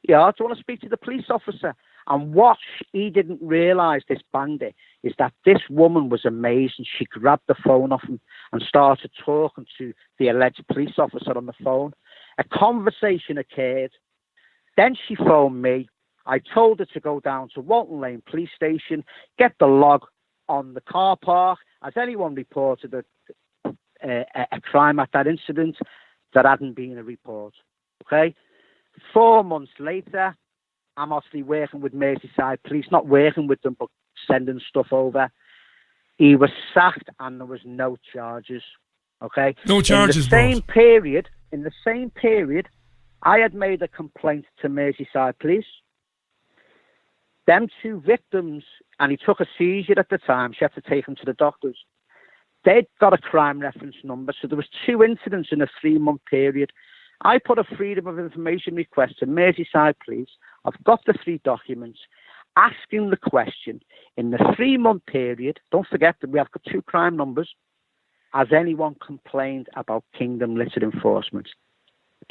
Yeah, I want to speak to the police officer. And what he didn't realise, this bandit, is that this woman was amazing. She grabbed the phone off him and started talking to the alleged police officer on the phone. A conversation occurred. Then she phoned me. I told her to go down to Walton Lane police station, get the log on the car park. Has anyone reported a crime at that incident? There hadn't been a report. Okay? 4 months later, I'm obviously working with Merseyside police, not working with them, but sending stuff over. He was sacked and there was no charges. Okay? No charges, in the same period, I had made a complaint to Merseyside police. Them 2 victims, and he took a seizure at the time, she had to take him to the doctors. They'd got a crime reference number, so there was 2 incidents in a 3-month period. I put a freedom of information request to Merseyside police. I've got the 3 documents asking the question, in the 3-month period, don't forget that we have got 2 crime numbers, has anyone complained about Kingdom litter enforcement?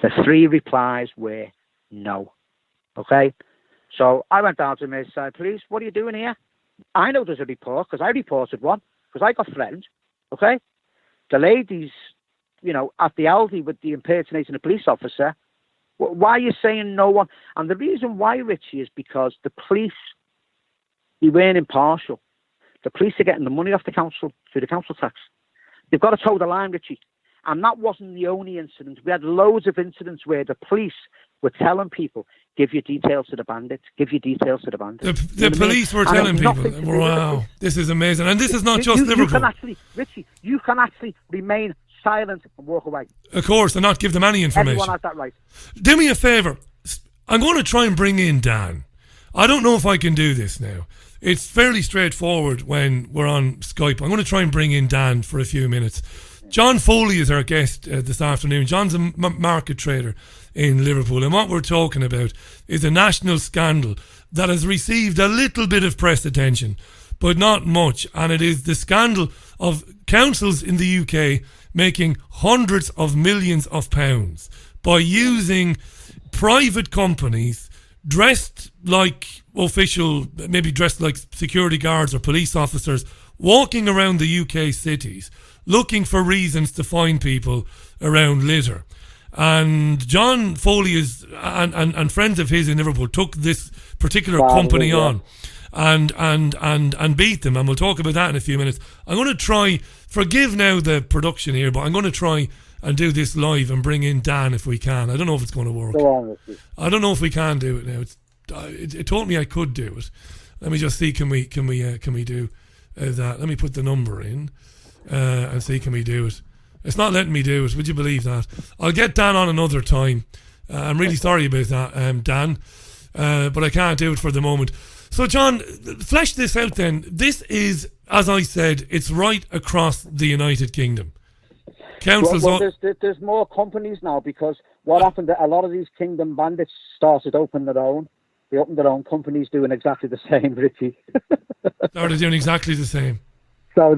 The 3 replies were no. Okay? So I went down to Merseyside Police. What are you doing here? I know there's a report because I reported one because I got threatened. Okay? The ladies, at the Aldi with the impersonating a police officer. Why are you saying no one? And the reason why, Richie, is because the police, they weren't impartial. The police are getting the money off the council through the council tax. They've got to toe the line, Richie. And that wasn't the only incident. We had loads of incidents where the police were telling people, give your details to the bandits, give your details to the bandits. The police were telling people, wow, this is amazing. And this is not just Liverpool. Richie, you can actually remain silent and walk away. Of course, and not give them any information. Everyone has that right. Do me a favour. I'm going to try and bring in Dan. I don't know if I can do this now. It's fairly straightforward when we're on Skype. I'm going to try and bring in Dan for a few minutes. John Foley is our guest this afternoon. John's a market trader in Liverpool, and what we're talking about is a national scandal that has received a little bit of press attention, but not much, and it is the scandal of councils in the UK making hundreds of millions of pounds by using private companies dressed like official, maybe dressed like security guards or police officers, walking around the UK cities looking for reasons to fine people around litter. And John Foley is and friends of his in Liverpool took this particular company on and beat them, and we'll talk about that in a few minutes. I'm going to try, forgive now the production here, but I'm going to try and do this live and bring in Dan if we can. I don't know if it's going to work. Go on with it. I don't know if we can do it now. It told me I could do it. Let me just see. Can we do that? Let me put the number in and see, can we do it? It's not letting me do it. Would you believe that? I'll get Dan on another time. I'm really sorry about that, Dan, but I can't do it for the moment. So, John, flesh this out then. This is, as I said, it's right across the United Kingdom. Councils. There's more companies now, because what happened, a lot of these Kingdom bandits started opening their own. They opened their own companies doing exactly the same, Richie. Started doing exactly the same. So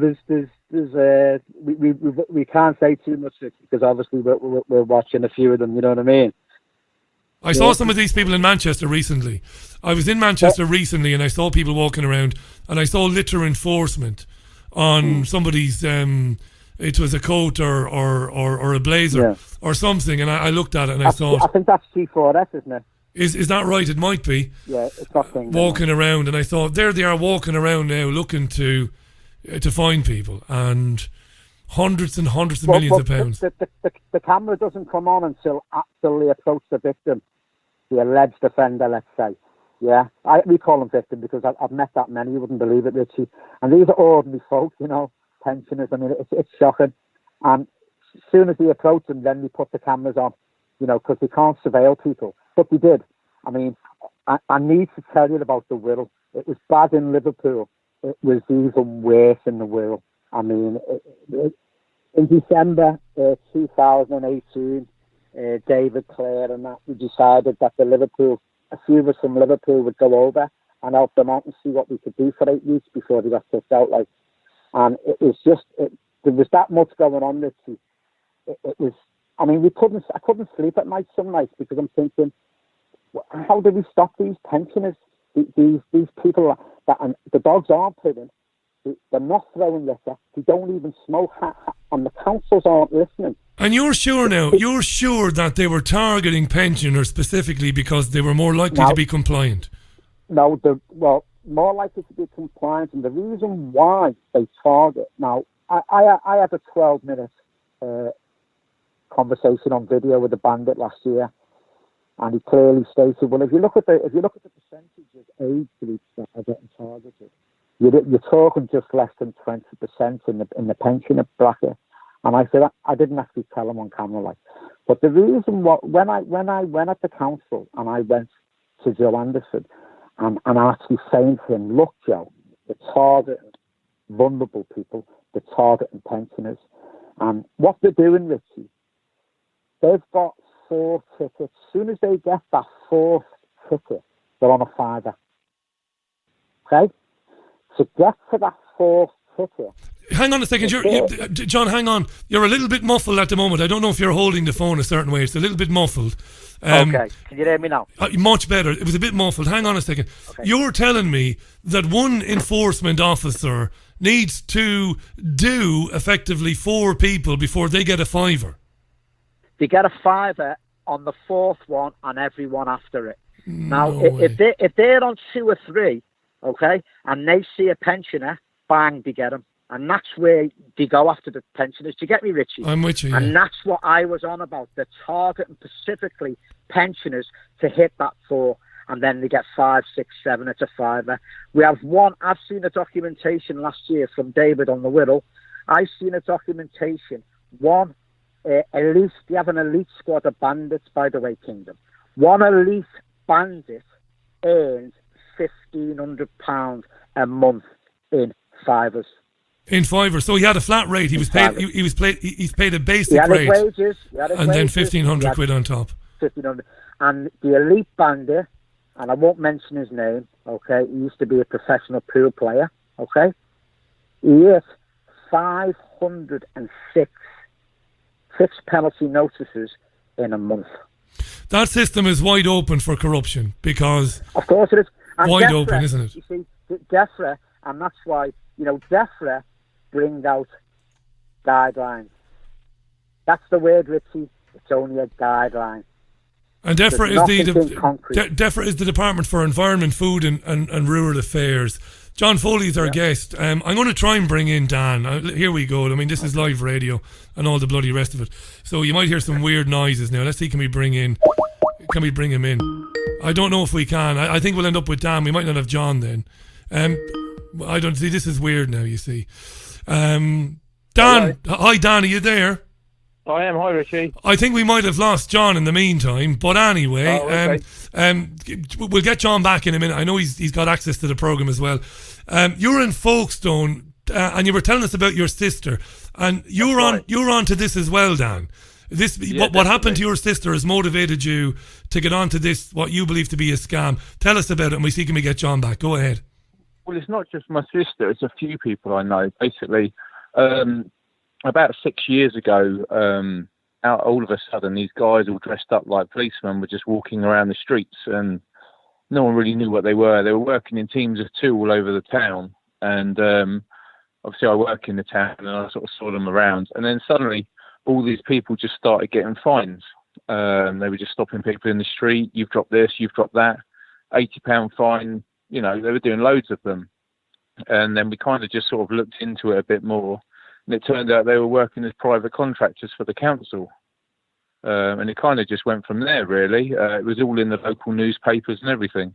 we can't say too much, because obviously we're watching a few of them. You know what I mean? I saw some of these people in Manchester recently. I was in Manchester recently, and I saw people walking around, and I saw litter enforcement on somebody's. It was a coat or a blazer or something, and I looked at it and I thought, I think that's G4S, isn't it? Is that right? It might be. Yeah, it's not thing. Walking around, and I thought, there they are walking around now, looking to find people, and hundreds and hundreds of millions of pounds. The camera doesn't come on until they approach the victim, the alleged offender, let's say. Yeah, we call them victim because I've met that many. You wouldn't believe it, Richie. And these are ordinary folk, pensioners. I mean, it's shocking. And as soon as they approach them, then we put the cameras on, because they can't surveil people. But we did. I mean, I need to tell you about the Wirral. It was bad in Liverpool. It was even worse in the Wirral. I mean, in December 2018, David, Clare and that, we decided that a few of us from Liverpool would go over and help them out and see what we could do for 8 weeks before they got kicked out. And it was just, there was that much going on, Richie. It was, I mean, I couldn't sleep at night some nights, because I'm thinking, how do we stop these pensioners, these people that, and the dogs aren't putting, they're not throwing litter, they don't even smoke, and the councils aren't listening. And you're sure that they were targeting pensioners specifically because they were more likely to be compliant? No, more likely to be compliant, and the reason why they target. Now, I had a 12-minute conversation on video with a bandit last year, and he clearly stated, well, if you look at the percentage of age groups that are getting targeted, you're talking just less than 20% in the pensioner bracket. And I said, I didn't actually tell him on camera, but the reason when I went at the council and I went to Joe Anderson and actually saying to him, look, Joe, the targeting vulnerable people, the targeting pensioners, and what they're doing, Richie, they've got 4 tickets. As soon as they get that 4th ticket, they're on a £5. Okay? To get to that 4th ticket. Hang on a second, John. Hang on. You're a little bit muffled at the moment. I don't know if you're holding the phone a certain way. It's a little bit muffled. Okay. Can you hear me now? Much better. It was a bit muffled. Hang on a second. Okay. You're telling me that one enforcement officer needs to do effectively 4 people before they get a $5. They get a $5 on the 4th one and every one after it. Now, No if they're on 2 or 3, okay, and they see a pensioner, bang, they get them. And that's where they go after the pensioners. Do you get me, Richie? I'm with you. And that's what I was on about. They're targeting specifically pensioners to hit that 4. And then they get 5, 6, 7. It's a $5. We have one. I've seen a documentation last year from David on the Whittle. I've seen a documentation. One elite. They have an elite squad of bandits, by the way, Kingdom. One elite bandit earns £1,500 a month in $5. In $5, so he had a flat rate. He was paid. He's paid a basic he had rate, his wages, and then £1,500 on top. 1,500, and the elite bandit, and I won't mention his name. Okay, he used to be a professional pool player. Okay, he hit 506 fixed penalty notices in a month. That system is wide open for corruption because, of course, it is and wide DEFRA, open, isn't it? You see, DEFRA, and that's why DEFRA bring out guidelines. That's the word, Richie. It's only a guideline. And DEFRA is DEFRA is the Department for Environment, Food and Rural Affairs. John Foley is our guest. I'm going to try and bring in Dan. Here we go. I mean, this is live radio and all the bloody rest of it. So you might hear some weird noises now. Let's see, can we bring him in? I don't know if we can. I think we'll end up with Dan. We might not have John then. I don't see. This is weird now, you see. Dan, hi Dan, are you there? I am. Hi, Richie. I think we might have lost John in the meantime, but anyway, we'll get John back in a minute. I know he's got access to the programme as well. You're in Folkestone, and you were telling us about your sister, and you're on to this as well, Dan. What happened to your sister has motivated you to get onto this, what you believe to be a scam. Tell us about it, and we see can we get John back. Go ahead. Well, it's not just my sister; it's a few people I know. Basically, about 6 years ago, all of a sudden, these guys all dressed up like policemen were just walking around the streets, and no one really knew what they were. They were working in teams of 2 all over the town, and obviously I work in the town, and I sort of saw them around, and then suddenly all these people just started getting fines. They were just stopping people in the street. You've dropped this, you've dropped that, £80 fine. They were doing loads of them. And then we kind of just sort of looked into it a bit more. And it turned out they were working as private contractors for the council. And it kind of just went from there, really. It was all in the local newspapers and everything.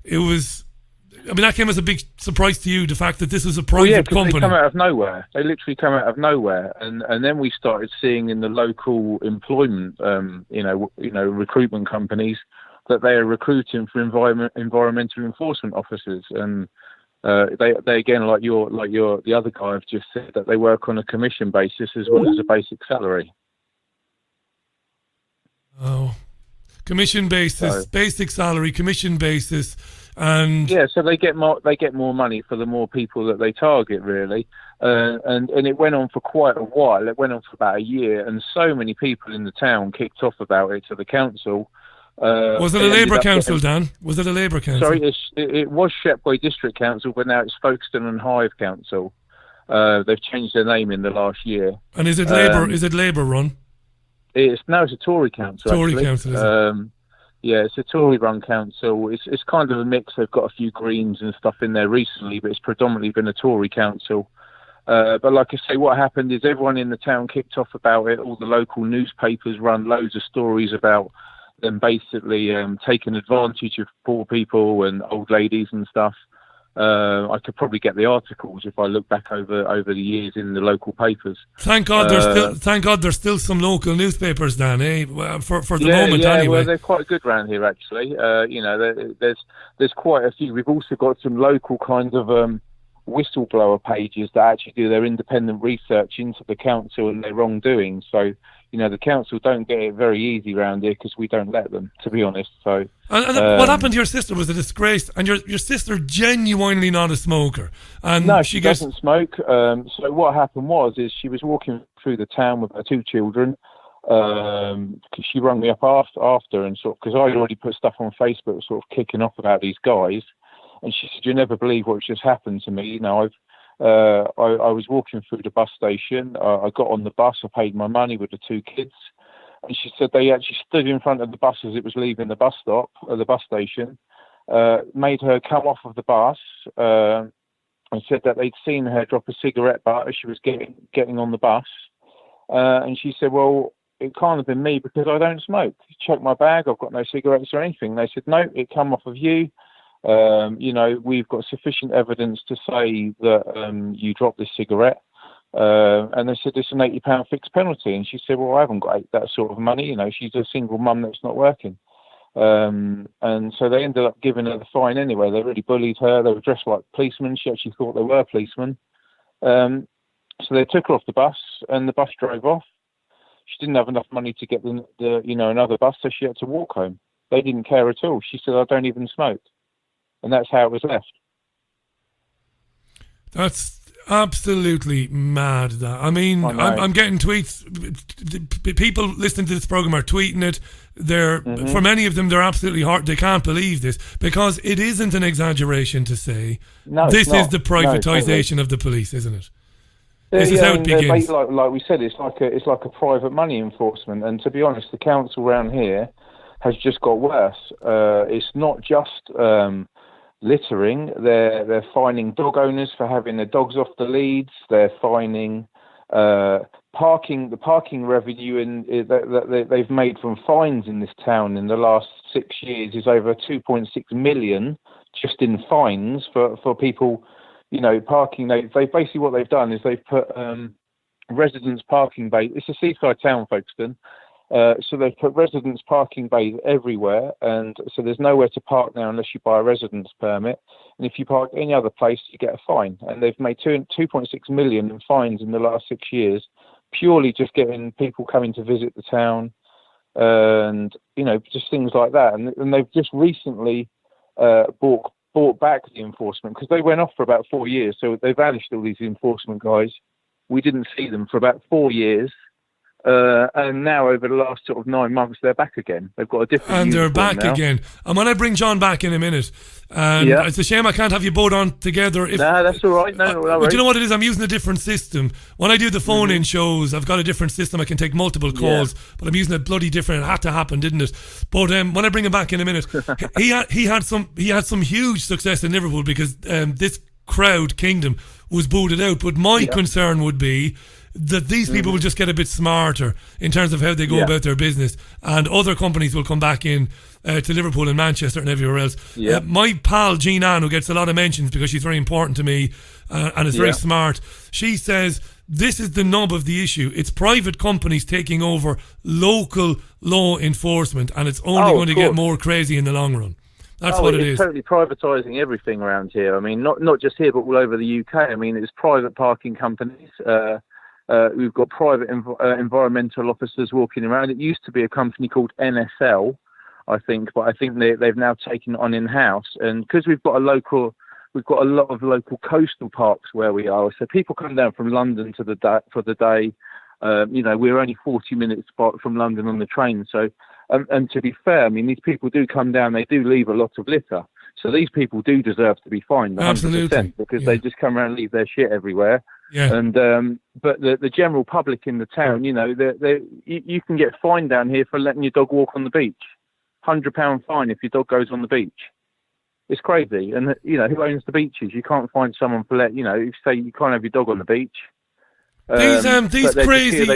That came as a big surprise to you, the fact that this was a private company. They come out of nowhere. They literally come out of nowhere. And then we started seeing in the local employment, recruitment companies, that they are recruiting for environmental enforcement officers, and they again, like the other guy I've just said, that they work on a commission basis as well as a basic salary. Oh, commission basis, basic salary, commission basis, and so they get more money for the more people that they target, really, and it went on for quite a while. It went on for about a year, and so many people in the town kicked off about it to the council. Was it a Labour council, Dan? Was it a Labour council? Sorry, it was Shepway District Council, but now it's Folkestone and Hythe Council. They've changed their name in the last year. And is it Labour? Is it Labour run? It's a Tory council. Council, is it? It's a Tory-run council. It's kind of a mix. They've got a few Greens and stuff in there recently, but it's predominantly been a Tory council. But like I say, what happened is everyone in the town kicked off about it. All the local newspapers run loads of stories about them basically taking advantage of poor people and old ladies and stuff. I could probably get the articles if I look back over the years in the local papers. Thank God there's still some local newspapers, Dan, for the moment anyway. Well, they're quite good around here actually. There's quite a few. We've also got some local kinds of whistleblower pages that actually do their independent research into the council and their wrongdoing. So the council don't get it very easy around here because we don't let them, to be honest. So, and what happened to your sister was a disgrace, and your sister genuinely not a smoker. And no, she doesn't smoke. So what happened is she was walking through the town with her 2 children. Because she rang me up after and sort of, because I'd already put stuff on Facebook sort of kicking off about these guys, and she said, "You never believe what just happened to me. I was walking through the bus station. I got on the bus. I paid my money with the 2 kids." And she said they actually stood in front of the bus as it was leaving the bus stop, the bus station, made her come off of the bus, and said that they'd seen her drop a cigarette butt as she was getting on the bus. And she said, "Well, it can't have been me because I don't smoke. Check my bag. I've got no cigarettes or anything." They said, "No, it come off of you. We've got sufficient evidence to say that you dropped this cigarette." And they said, "It's an £80 fixed penalty." And she said, "Well, I haven't got that sort of money. She's a single mum that's not working." And so they ended up giving her the fine anyway. They really bullied her. They were dressed like policemen. She actually thought they were policemen. So they took her off the bus, and the bus drove off. She didn't have enough money to get another bus, so she had to walk home. They didn't care at all. She said, "I don't even smoke." And that's how it was left. That's absolutely mad. That I'm getting tweets. People listening to this program are tweeting it. For many of them, they're absolutely hard. They can't believe this because it isn't an exaggeration to say this is the privatization of the police, isn't it? This is how it begins. Like we said, it's like a private money enforcement. And to be honest, the council around here has just got worse. It's not just littering. They're fining dog owners for having their dogs off the leads. They're fining parking. The parking revenue that they've made from fines in this town in the last 6 years is over 2.6 million just in fines for people. Parking. They basically what they've done is they've put residence parking bays. It's a seaside town, Folkestone. So they've put residence parking bays everywhere, and so there's nowhere to park now unless you buy a residence permit. And if you park any other place, you get a fine. And they've made 2.6 million in fines in the last 6 years, purely just getting people coming to visit the town, and just things like that. And they've just recently brought back the enforcement because they went off for about 4 years. So they vanished, all these enforcement guys. We didn't see them for about 4 years. And now over the last sort of 9 months, they're back again. They've got a different and they're back now. again. And when I bring John back in a minute, it's a shame I can't have you both on together. That's all right. No, but you know what it is? I'm using a different system. When I do the phone-in shows, I've got a different system. I can take multiple calls, but I'm using a bloody different. It had to happen, didn't it? But when I bring him back in a minute, he had some huge success in Liverpool because this crowd kingdom was booted out. But my concern would be that these people will just get a bit smarter in terms of how they go about their business, and other companies will come back in to Liverpool and Manchester and everywhere else. My pal Jean Ann, who gets a lot of mentions because she's very important to me and is very smart, she says this is the nub of the issue. It's private companies taking over local law enforcement, and it's only going to get more crazy in the long run. That's what it is. It's totally privatising everything around here. I mean, not just here, but all over the UK. I mean, it's private parking companies. We've got private environmental officers walking around. It used to be a company called NSL, I think, but I think they've now taken it on in-house. And because we've got a lot of local coastal parks where we are, so people come down from London for the day. We're only 40 minutes from London on the train. So, and to be fair, I mean, these people do come down. They do leave a lot of litter. So these people do deserve to be fined 100%. Absolutely. Because they just come around and leave their shit everywhere. Yeah. And but the general public in the town, you can get fined down here for letting your dog walk on the beach. £100 fine if your dog goes on the beach. It's crazy. And who owns the beaches? You can't find someone for say you can't have your dog on the beach. These crazy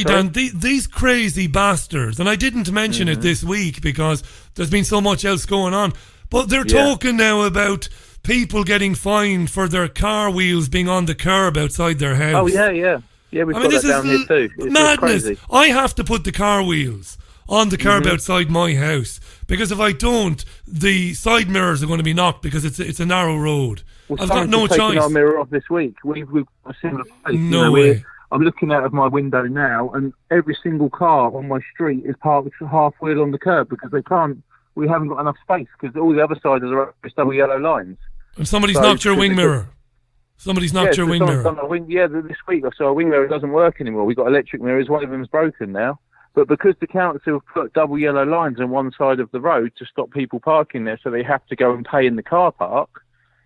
Dan, these crazy bastards, and I didn't mention it this week because there's been so much else going on, but they're talking now about people getting fined for their car wheels being on the curb outside their house. Oh yeah, we've got that down here too. It's madness. Crazy. I have to put the car wheels on the curb outside my house because if I don't, the side mirrors are going to be knocked because it's a narrow road. Well, I've got no choice. Our mirror off this week. We've got a similar place. No way. I'm looking out of my window now, and every single car on my street is parked half wheel on the curb because we haven't got enough space because all the other sides are just double yellow lines. And somebody's knocked your wing mirror. Somebody's knocked your wing mirror. This week I saw a wing mirror. It doesn't work anymore. We've got electric mirrors. One of them's broken now. But because the council have put double yellow lines on one side of the road to stop people parking there, so they have to go and pay in the car park,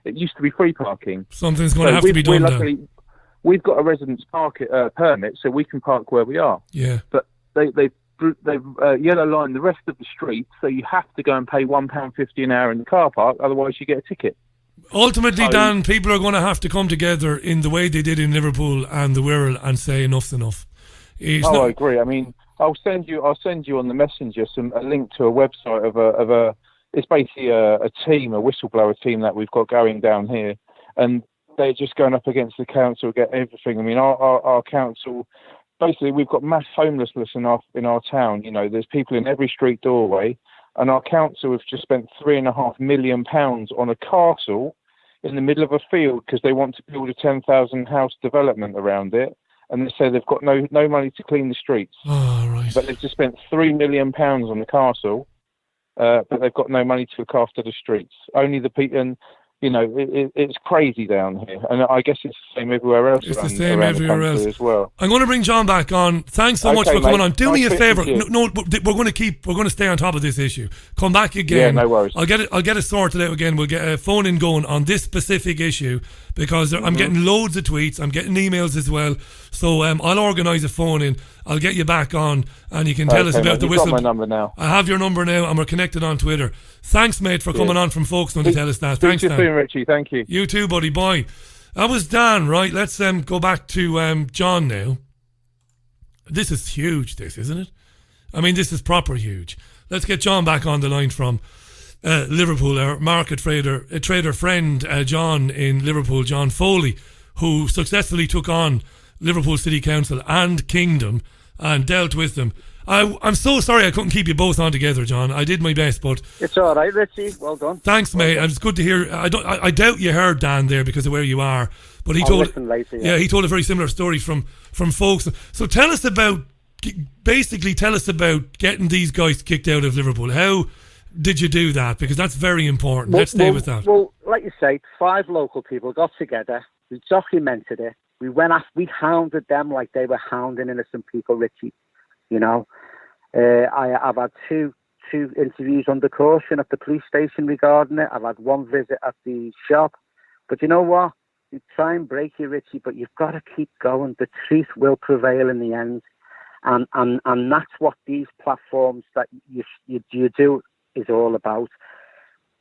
it used to be free parking. Something's going to have to be done there. We've got a residence permit, so we can park where we are. Yeah. But they've yellow line the rest of the street, so you have to go and pay £1.50 an hour in the car park, otherwise you get a ticket. Ultimately, Dan, people are going to have to come together in the way they did in Liverpool and the Wirral and say enough's enough. I agree. I mean, I'll send you on the messenger a link to a website of it's basically a whistleblower team that we've got going down here, and they're just going up against the council, get everything. I mean, our council, basically, we've got mass homelessness in our town. You know, there's people in every street doorway, and our council have just spent £3.5 million on a castle in the middle of a field because they want to build a 10,000 house development around it, and they say they've got no money to clean the streets. Oh, right. But they've just spent £3 million on the castle, but they've got no money to look after the streets. Only the people, and you know, it's crazy down here, and I guess it's the same everywhere else. It's the same everywhere else as well. I'm going to bring John back on. Thanks so much for coming on. Do me a favour. No, we're going to stay on top of this issue. Come back again. Yeah, no worries. I'll get it sorted out again. We'll get a phone in going on this specific issue because I'm getting loads of tweets. I'm getting emails as well. So I'll organise a phone in. I'll get you back on, and you can tell us about the whistle. You've got my number now. I have your number now, and we're connected on Twitter. Thanks, mate, for coming on from Folkestone to tell us that. Thanks, Dan. Speak to you soon, Richie. Thank you. You too, buddy. Bye. That was Dan, right? Let's go back to John now. This is huge, this, isn't it? I mean, this is proper huge. Let's get John back on the line from Liverpool, our market trader friend, John in Liverpool, John Foley, who successfully took on Liverpool City Council and Kingdom and dealt with them. I'm so sorry I couldn't keep you both on together, John. I did my best, but it's all right, Richie. Well done. Thanks, mate. It's good to hear. I doubt you heard Dan there because of where you are, but he told he told a very similar story from folks. So tell us about getting these guys kicked out of Liverpool. How did you do that? Because that's very important. Let's stay with that. Well, like you say, 5 local people got together. We documented it. We hounded them like they were hounding innocent people, Richie. You know, I've had two interviews under caution at the police station regarding it. I've had 1 visit at the shop. But you know what? You try and break you, Richie, but you've got to keep going. The truth will prevail in the end. And that's what these platforms that you do is all about.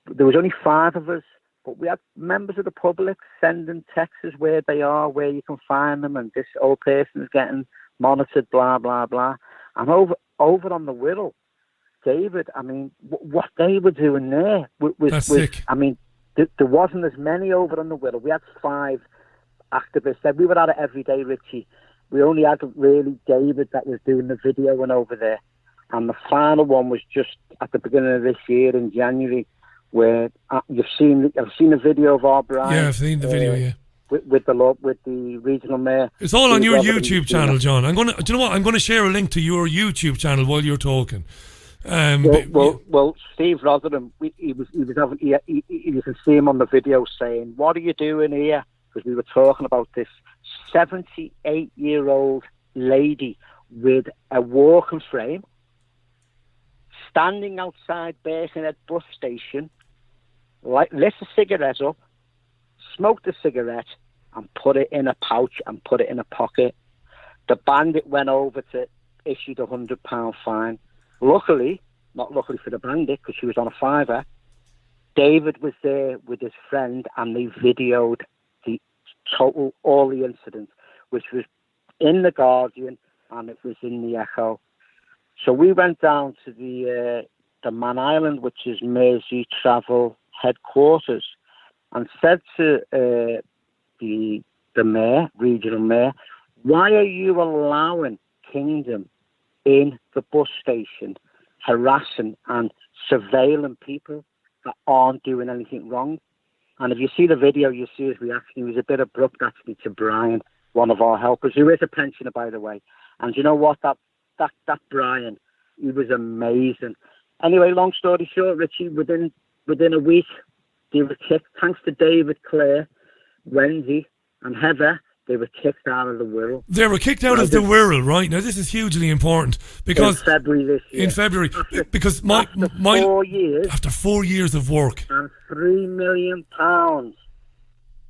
There was only 5 of us, but we had members of the public sending texts where they are, where you can find them, and this old person is getting monitored, blah, blah, blah. And over on the Wirral, David, I mean, what they were doing there was sick. I mean, there wasn't as many over on the Wirral. We had 5 activists. We were at it every day, Richie. We only had really David that was doing the video and over there. And the final one was just at the beginning of this year in January, where I've seen a video of our bride. Yeah, I've seen the video, yeah. With the regional mayor. It's all on your YouTube channel, John. do you know what? I'm going to share a link to your YouTube channel while you're talking. Well, Steve Rotherham, you can see him on the video saying, "What are you doing here?" Because we were talking about this 78-year-old lady with a walking frame standing outside Birkenhead bus station, lit a cigarette up, smoked a cigarette and put it in a pouch and put it in a pocket. The bandit went over to issued a £100 fine. Luckily, not luckily for the bandit because she was on a fiver, David was there with his friend and they videoed all the incidents, which was in the Guardian and it was in the Echo. So we went down to the Man Island, which is Mersey Travel headquarters, and said to the mayor, regional mayor, "Why are you allowing Kingdom in the bus station, harassing and surveilling people that aren't doing anything wrong?" And if you see the video, you see his reaction. He was a bit abrupt, actually, to Brian one of our helpers, who is a pensioner, by the way. And you know what? That Brian, he was amazing. Anyway, long story short, Richie, within a week, they were kicked. Thanks to David, Claire, Wendy, and Heather, they were kicked out of the Wirral. They were kicked out of the Wirral, right? Now, this is hugely important because... In February this year. In February. Because after 4 years... After 4 years of work. And £3 million.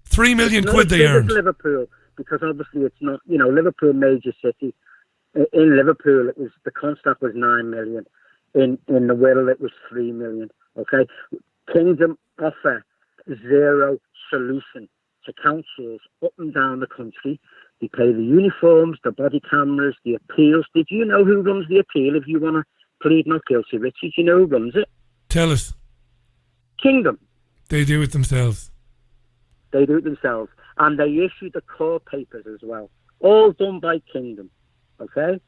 3 million quid they earned. Liverpool, because obviously it's not, Liverpool major city. In Liverpool, the contract was 9 million. In the Wirral, it was 3 million. Okay, Kingdom offer zero solution to councils up and down the country. They pay the uniforms, the body cameras, the appeals. Did you know who runs the appeal if you want to plead not guilty, Richie? Do you know who runs it? Tell us. Kingdom. They do it themselves. They do it themselves. And they issue the court papers as well. All done by Kingdom. Okay?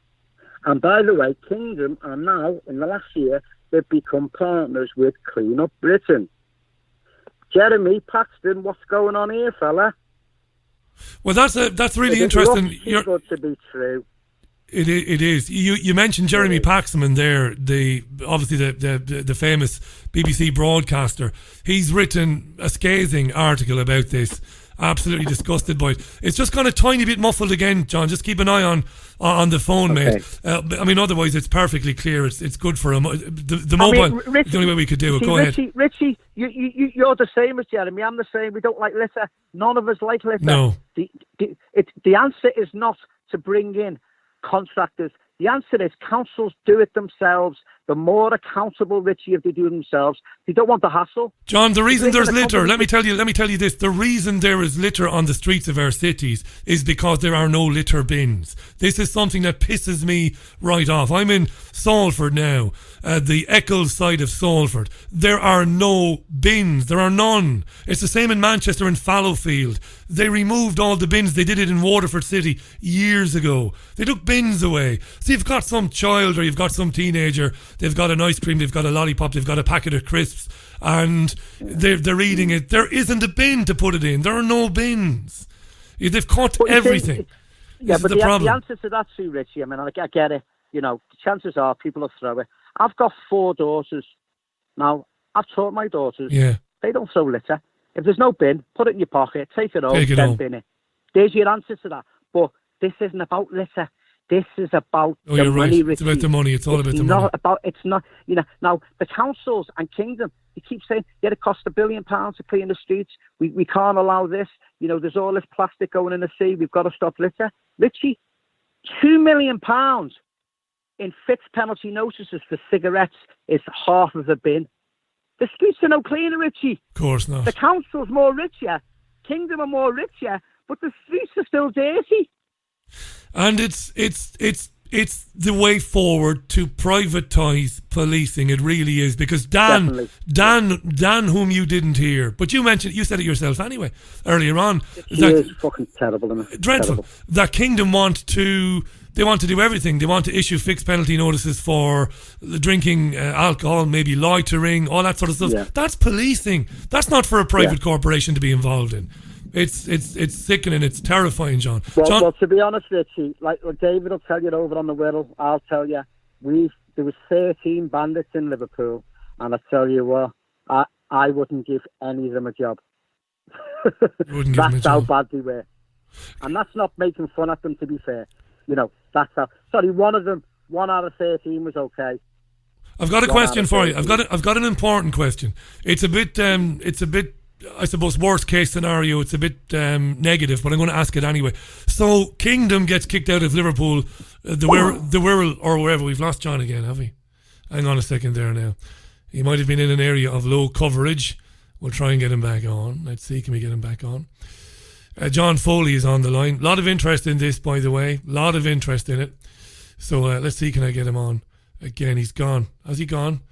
And by the way, Kingdom are now, in the last year, they've become partners with Clean Up Britain. Jeremy Paxton, what's going on here, fella? Well, that's really interesting. It's good to be true. It is. You mentioned Jeremy Paxman there, obviously the famous BBC broadcaster. He's written a scathing article about this. Absolutely disgusted by it. It's just gone a tiny bit muffled again, John. Just keep an eye on the phone, okay. mate. Otherwise it's perfectly clear. It's good for him. The mobile, Richie, the only way we could do it. Go ahead. Richie, you're the same as Jeremy. I'm the same. We don't like litter. None of us like litter. No. The answer is not to bring in contractors. The answer is councils do it themselves. The more accountable, Richie, if they do it themselves. They don't want the hassle. John, the reason there's litter, let me tell you this. The reason there is litter on the streets of our cities is because there are no litter bins. This is something that pisses me right off. I'm in Salford now, the Eccles side of Salford. There are no bins. There are none. It's the same in Manchester and Fallowfield. They removed all the bins. They did it in Waterford City years ago. They took bins away. So you've got some child or you've got some teenager, they've got an ice cream, they've got a lollipop, they've got a packet of crisps, and they're eating it. There isn't a bin to put it in. There are no bins. They've cut everything. But the answer to that too, Richie, I get it. The chances are people will throw it. I've got 4 daughters. Now, I've taught my daughters. Yeah. They don't throw litter. If there's no bin, put it in your pocket, take it home, bin it. There's your answer to that. But this isn't about litter. This is about the money, Richie. It's about the money. It's all about the money. It's not, now the councils and Kingdom, they keep saying, it costs £1 billion to clean the streets. We can't allow this. There's all this plastic going in the sea. We've got to stop litter. Richie, £2 million in fixed penalty notices for cigarettes is half of the bin. The streets are no cleaner, Richie. Of course not. The council's more richer. Kingdom are more richer, but the streets are still dirty. And it's the way forward to privatise policing. It really is, because Dan, whom you didn't hear, but you said it yourself anyway earlier on. It's fucking terrible, isn't it? Dreadful. Terrible. That Kingdom want to do everything. They want to issue fixed penalty notices for drinking alcohol, maybe loitering, all that sort of stuff. Yeah. That's policing. That's not for a private corporation to be involved in. It's sickening. It's terrifying, John. Well, to be honest, Richie, like David will tell you over on the Wirral, I'll tell you, there was 13 bandits in Liverpool, and I tell you what, I wouldn't give any of them a job. That's how bad they were, and that's not making fun of them. To be fair, that's how. Sorry, one out of 13 was okay. I've got a question for you. I've got an important question. It's a bit. I suppose worst case scenario, it's a bit negative, but I'm going to ask it anyway. So Kingdom gets kicked out of Liverpool, the Wirral or wherever. We've lost John again, have we? Hang on a second there now. He might have been in an area of low coverage. We'll try and get him back on. Let's see, can we get him back on? John Foley is on the line. A lot of interest in this, by the way. A lot of interest in it. So let's see, can I get him on? Again, he's gone. Has he gone?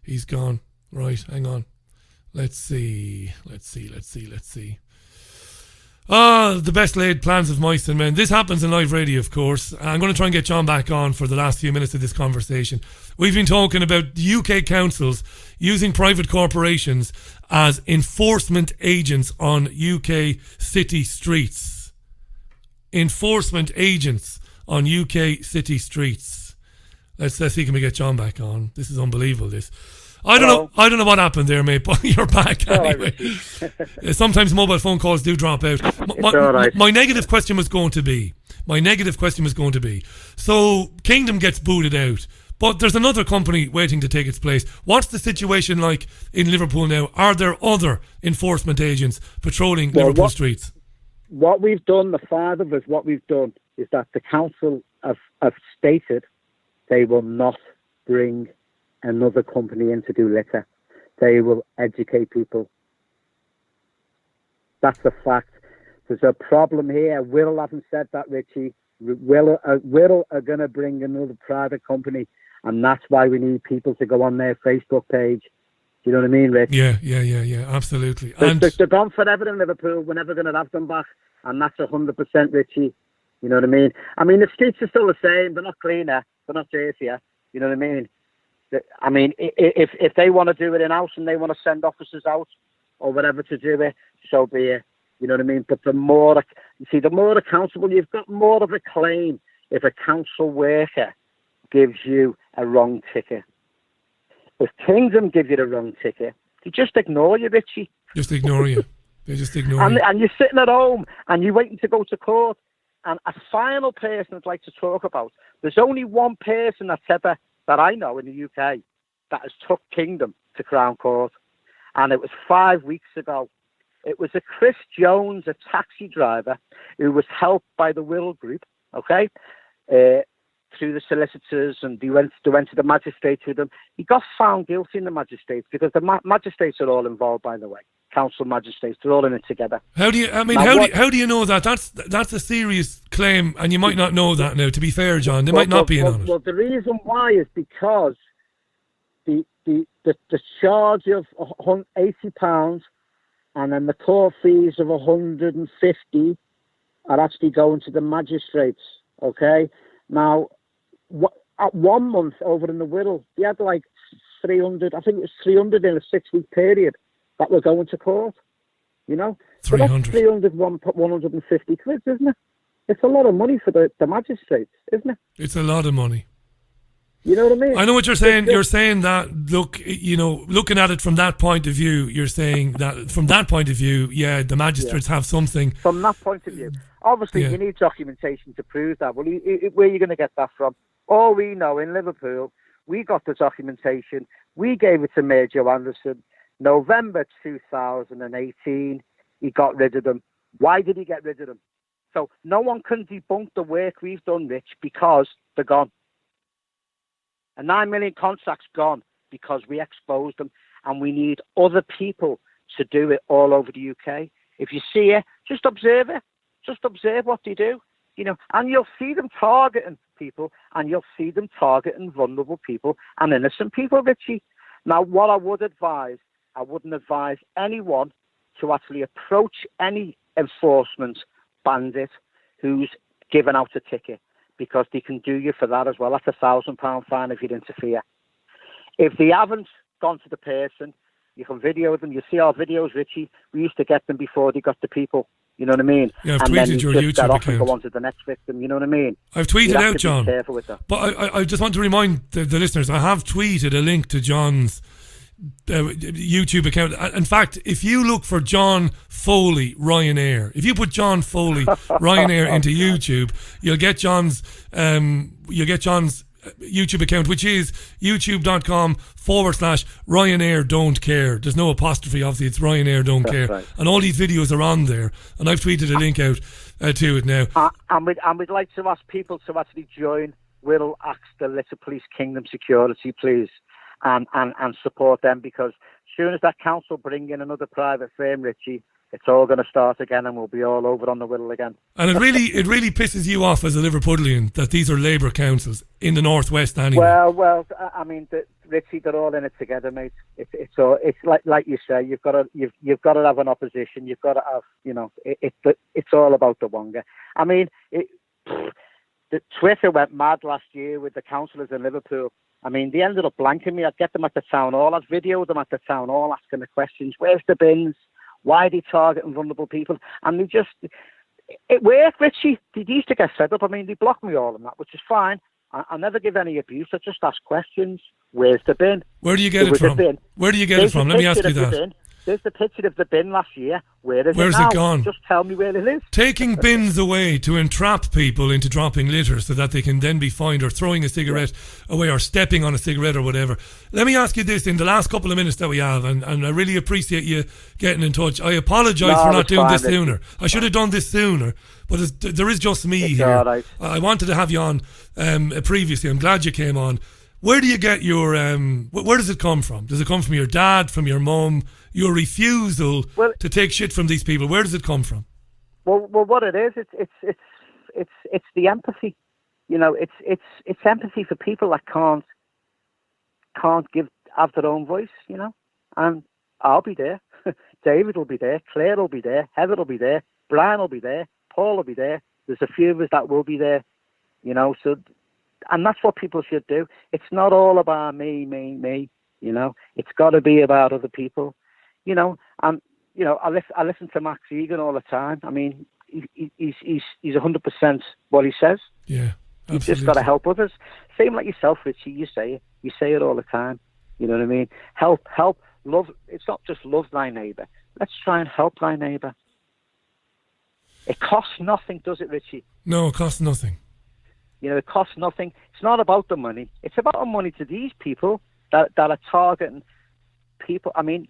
He's gone. Right, hang on. Let's see. The best laid plans of mice and men. This happens in live radio, of course. I'm going to try and get John back on for the last few minutes of this conversation. We've been talking about UK councils using private corporations as enforcement agents on UK city streets. enforcement agents on UK city streets. Let's see, can we get John back on? This is unbelievable, this. I don't know what happened there, mate, but you're back anyway. Sometimes mobile phone calls do drop out. My negative question was going to be, so Kingdom gets booted out, but there's another company waiting to take its place. What's the situation like in Liverpool now? Are there other enforcement agents patrolling Liverpool streets? What we've done, the five of us, what we've done is that the council have stated they will not bring another company in to do litter. They will educate people. That's a fact. There's a problem here. Wirral haven't said that, Richie. Wirral are going to bring another private company, and that's why we need people to go on their Facebook page. Do you know what I mean, Rich? Yeah, absolutely. They're gone forever in Liverpool. We're never going to have them back, and that's 100%, Richie. You know what I mean? I mean, the streets are still the same. They're not cleaner. They're not dirtier. You know what I mean? I mean, if they want to do it in-house and they want to send officers out or whatever to do it, so be it. You know what I mean? But the more accountable, you've got more of a claim if a council worker gives you a wrong ticket. If Kingdom give you the wrong ticket, they just ignore you, Richie. Just ignore you. They just ignore you. And you're sitting at home and you're waiting to go to court. And a final person I'd like to talk about, there's only one person that I know in the UK that has took Kingdom to Crown Court, and it was 5 weeks ago. It was a Chris Jones, a taxi driver, who was helped by the Wirral Group, okay, through the solicitors, and they went to the magistrates with them. He got found guilty in the magistrates because the magistrates are all involved, by the way. Council magistrates, they're all in it together. How do you know that? That's a serious claim, and you might not know that now. To be fair, John, they might not be in on it. Well, the reason why is because the charge of £80 and then the court fees of 150 are actually going to the magistrates. Okay, now at 1 month over in the Wirral, they had like 300. I think it was 300 in a 6-week period that were going to court, you know? 300. So that's 150 quid, isn't it? It's a lot of money for the magistrates, isn't it? It's a lot of money. You know what I mean? I know what you're saying. You're saying that, look, you know, looking at it from that point of view, you're saying that from that point of view, yeah, the magistrates have something. From that point of view. Obviously, you need documentation to prove that. Well, where are you going to get that from? All we know in Liverpool, we got the documentation. We gave it to Mayor Joe Anderson. November 2018, he got rid of them. Why did he get rid of them? So no one can debunk the work we've done, Rich, because they're gone. A 9 million contract's gone because we exposed them, and we need other people to do it all over the UK. If you see it, just observe it. Just observe what they do, you know, and you'll see them targeting people, and you'll see them targeting vulnerable people and innocent people, Richie. Now, what I would advise, I wouldn't advise anyone to actually approach any enforcement bandit who's given out a ticket, because they can do you for that as well. That's £1,000 fine if you interfere. If they haven't gone to the person, you can video them. You see our videos, Richie. We used to get them before they got the people. You know what I mean? Yeah, I've tweeted your YouTube account. And go on to the next victim. You know what I mean? I've tweeted out, John. Be careful with that. But I just want to remind the listeners, I have tweeted a link to John's YouTube account. In fact, if you look for John Foley Ryanair, if you put John Foley Ryanair into YouTube, you'll get John's YouTube account, which is youtube.com/Ryanair don't care. There's no apostrophe, obviously. It's Ryanair don't care. Right. And all these videos are on there, and I've tweeted a link out to it now. And we'd like to ask people to actually join Wirral Axe the Litter Police Kingdom Security, please. And support them, because as soon as that council bring in another private firm, Richie, it's all going to start again, and we'll be all over on the Wirral again. And it really pisses you off as a Liverpudlian that these are Labour councils in the northwest anyway. Well, I mean, Richie, they're all in it together, mate. It's like you say, you've got to have an opposition. You've got to have, you know, it's all about the Wonga. I mean, the Twitter went mad last year with the councillors in Liverpool. I mean, they ended up blanking me. I'd get them at the town hall. I'd video them at the town hall asking the questions. Where's the bins? Why are they targeting vulnerable people? And they just... It worked, Richie. They used to get fed up. I mean, they blocked me all and that, which is fine. I never give any abuse. I just ask questions. Where's the bin? Where do you get it from? Where do you get it from? Let me ask you that. There's the picture of the bin last year. Where's it gone? Just tell me where it is. Taking bins away to entrap people into dropping litter so that they can then be fined, or throwing a cigarette away, or stepping on a cigarette or whatever. Let me ask you this in the last couple of minutes that we have, and I really appreciate you getting in touch. I apologise for not doing this sooner. I should have done this sooner, but there is just me here. All right. I wanted to have you on previously. I'm glad you came on. Where do you get your where does it come from? Does it come from your dad, from your mum? Your refusal to take shit from these people, where does it come from? Well, what it is, it's the empathy. You know, it's empathy for people that can't have their own voice. You know, and I'll be there. David will be there. Claire will be there. Heather will be there. Brian will be there. Paul will be there. There's a few of us that will be there. You know, so, and that's what people should do. It's not all about me. You know, it's got to be about other people. You know, I listen to Max Egan all the time. I mean, he's 100% what he says. Yeah, absolutely. You've just got to help others. Same like yourself, Richie. You say it all the time. You know what I mean? Help, love. It's not just love thy neighbour. Let's try and help thy neighbour. It costs nothing, does it, Richie? No, it costs nothing. You know, it costs nothing. It's not about the money. It's about the money to these people that are targeting people. I mean,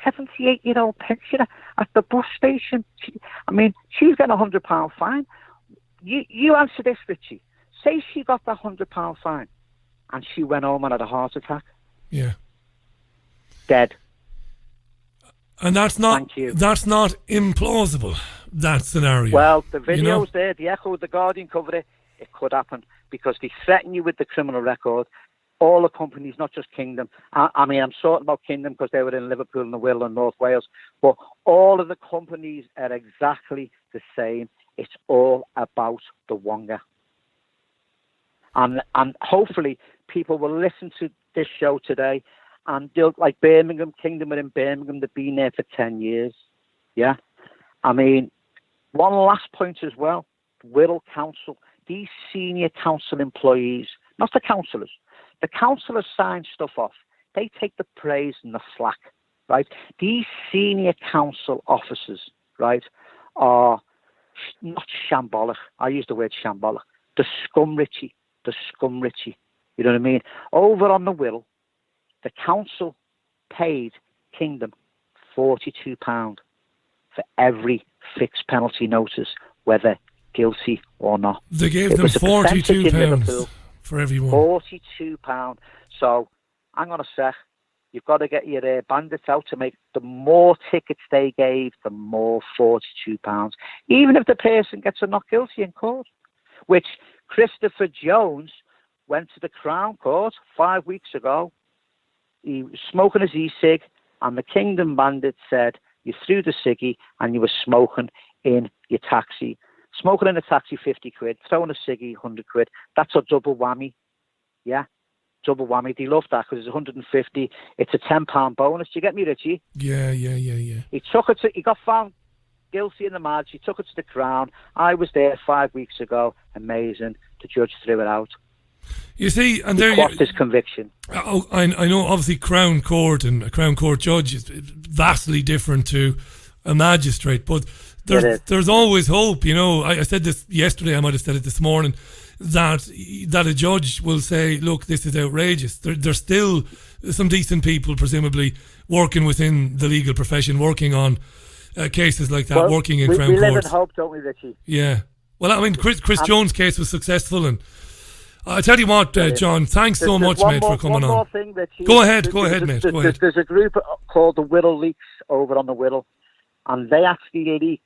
78-year-old pensioner at the bus station. She's getting £100 fine. You answer this, Richie. Say she got that £100 fine and she went home and had a heart attack. Yeah. Dead. And that's not implausible, that scenario. Well, the video's there, the Echo, the Guardian covered it. It could happen because they threaten you with the criminal record. All the companies, not just Kingdom. I mean, I'm talking about Kingdom because they were in Liverpool and the Wirral and North Wales. But all of the companies are exactly the same. It's all about the Wonga. And hopefully people will listen to this show today, and they'll, like Birmingham, Kingdom are in Birmingham. They've been there for 10 years. Yeah. I mean, one last point as well. Wirral Council, these senior council employees, not the councillors. The councillors sign stuff off. They take the praise and the slack, right? These senior council officers, right, are not shambolic. I use the word shambolic. The scum, Richie. You know what I mean? Over on the Wirral, the council paid Kingdom £42 for every fixed penalty notice, whether guilty or not. They gave them £42 for everyone. £42. So, hang on a sec. You've got to get your bandits out to make the more tickets they gave, the more £42. Even if the person gets a not guilty in court, which Christopher Jones went to the Crown Court 5 weeks ago. He was smoking his e-cig, and the Kingdom bandit said you threw the ciggy and you were smoking in your taxi. Smoking in a taxi, 50 quid. Throwing a ciggy, 100 quid. That's a double whammy. Yeah, double whammy. They love that because it's 150. It's a £10 bonus. Do you get me, Richie? Yeah. He took it. He got found guilty in the marriage. He took it to the Crown. I was there 5 weeks ago. Amazing. The judge threw it out. You see, and there quashed his conviction. Oh, I know. Obviously, Crown Court and a Crown Court judge is vastly different to a magistrate, but there's always hope. You know, I said this yesterday. I might have said it this morning. That a judge will say, "Look, this is outrageous." There's still some decent people, presumably, working within the legal profession, working on cases like that, working in Crown Court. We live in hope, don't we, Richie? Yeah. Well, I mean, Chris Jones' case was successful, and I tell you what, John, thanks so much, mate, for coming on. One more thing, Richie. Go ahead, mate. Go ahead. There's a group called the Wirral Leaks over on the Wirral, and they actually leaked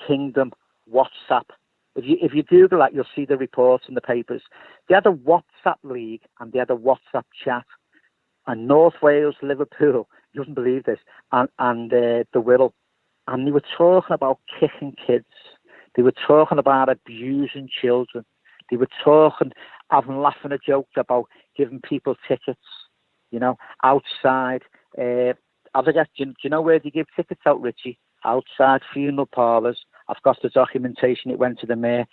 Kingdom WhatsApp. If you Google that, you'll see the reports in the papers. They had a WhatsApp league and they had a WhatsApp chat. And North Wales, Liverpool, you wouldn't believe this, and the Wirral. And they were talking about kicking kids. They were talking about abusing children. They were laughing at jokes about giving people tickets, you know, outside. I forget, do you know where they give tickets out, Richie? Outside funeral parlours, I've got the documentation. It went to the mayor.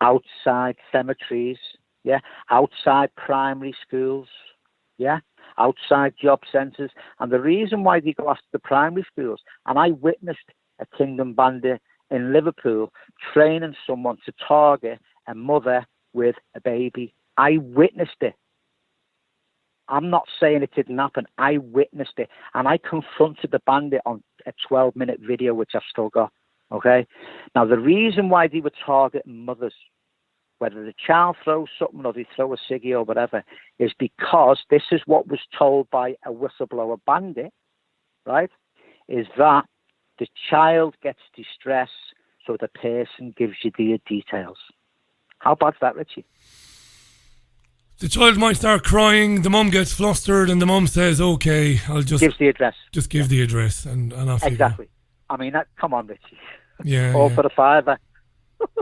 Outside cemeteries, yeah, outside primary schools, yeah, outside job centres. And the reason why they go after the primary schools, and I witnessed a Kingdom bandit in Liverpool training someone to target a mother with a baby. I witnessed it. I'm not saying it didn't happen. I witnessed it. And I confronted the bandit on a 12-minute video, which I've still got. Okay? Now, the reason why they were targeting mothers, whether the child throws something or they throw a ciggy or whatever, is because this is what was told by a whistleblower bandit, right? Is that the child gets distress, so the person gives you the details. How bad's that, Richie? The child might start crying, the mum gets flustered, and the mum says, okay, I'll just... Gives the address. Just give the address, and off you go. Exactly. I mean, come on, Richie. Yeah. All for a fiver.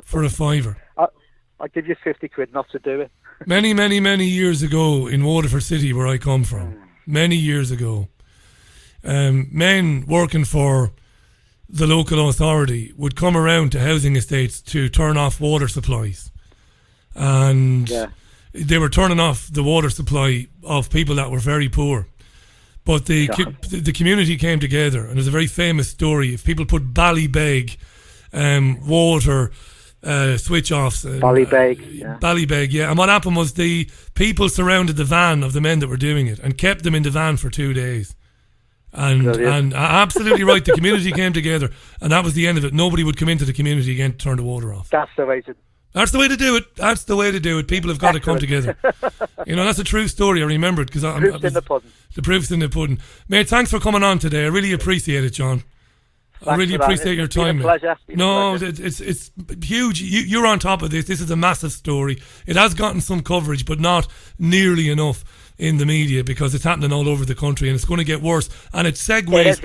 For a fiver. I'll give you 50 quid not to do it. Many, many, many years ago in Waterford City, where I come from, many years ago, men working for the local authority would come around to housing estates to turn off water supplies. And they were turning off the water supply of people that were very poor. But the community came together, and there's a very famous story. If people put Ballybeg water switch offs. Ballybeg, yeah. And what happened was the people surrounded the van of the men that were doing it and kept them in the van for 2 days. And absolutely right, the community came together, and that was the end of it. Nobody would come into the community again to turn the water off. That's the way to do it. That's the way to do it. People have got to come together. You know, that's a true story. I remember it because the proof's in the pudding. Mate, thanks for coming on today. I really appreciate it, John. I really appreciate your time. It's huge. You're on top of this. This is a massive story. It has gotten some coverage, but not nearly enough in the media because it's happening all over the country, and it's going to get worse. And it segues.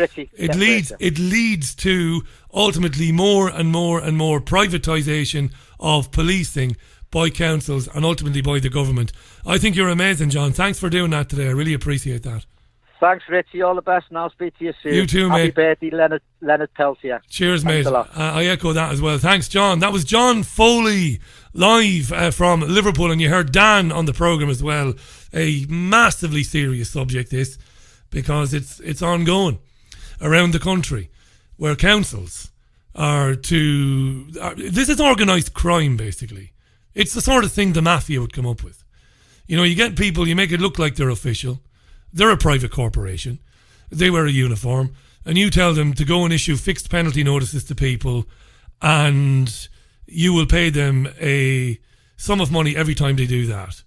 It leads to ultimately more and more and more privatisation of policing by councils and ultimately by the government. I think you're amazing, John. Thanks for doing that today. I really appreciate that. Thanks, Richie. All the best, and I'll speak to you soon. You too, Happy mate. Happy birthday, Leonard Peltier. Cheers, Thanks mate. I echo that as well. Thanks, John. That was John Foley live from Liverpool, and you heard Dan on the programme as well. A massively serious subject, this, because it's ongoing around the country where councils are to... this is organised crime, basically. It's the sort of thing the mafia would come up with. You know, you get people, you make it look like they're official. They're a private corporation. They wear a uniform, and you tell them to go and issue fixed penalty notices to people, and you will pay them a sum of money every time they do that.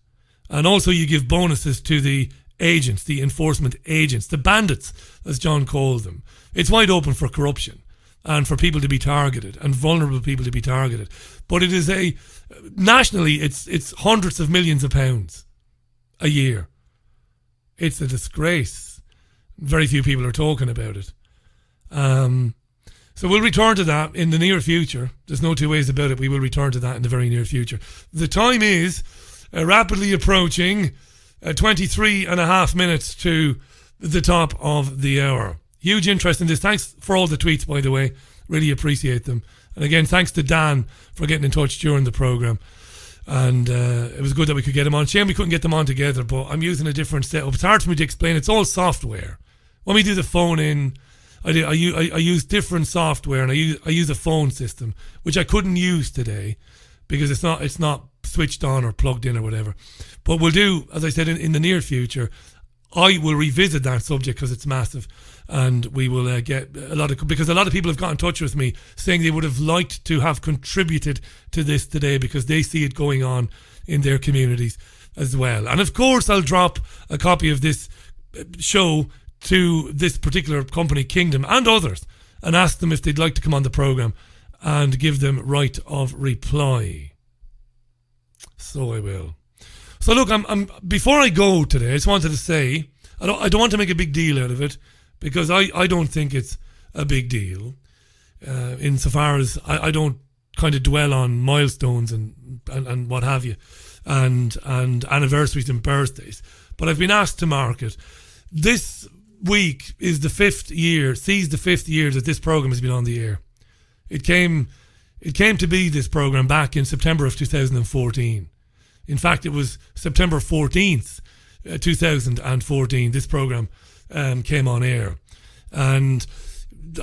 And also you give bonuses to the agents, the enforcement agents, the bandits, as John called them. It's wide open for corruption and for people to be targeted and vulnerable people to be targeted. But it is nationally, it's hundreds of millions of pounds a year. It's a disgrace. Very few people are talking about it. So we'll return to that in the near future. There's no two ways about it. We will return to that in the very near future. The time is rapidly approaching 23 and a half minutes to the top of the hour. Huge interest in this. Thanks for all the tweets, by the way. Really appreciate them. And again, thanks to Dan for getting in touch during the programme. And it was good that we could get him on. Shame we couldn't get them on together, but I'm using a different setup. It's hard for me to explain. It's all software. When we do the phone in, I use different software, and I use a phone system, which I couldn't use today because it's not switched on or plugged in or whatever. But we'll do, as I said, in the near future, I will revisit that subject because it's massive, and we will get because a lot of people have got in touch with me saying they would have liked to have contributed to this today because they see it going on in their communities as well. And of course, I'll drop a copy of this show to this particular company, Kingdom, and others, and ask them if they'd like to come on the programme and give them right of reply. So I will. So look, I'm before I go today, I just wanted to say, I don't want to make a big deal out of it, because I don't think it's a big deal, insofar as I don't kind of dwell on milestones and what have you, and anniversaries and birthdays. But I've been asked to mark it. This week is the 5th year that this programme has been on the air. It It came to be, this programme, back in September of 2014. In fact, it was September 14th, 2014, this programme came on air. And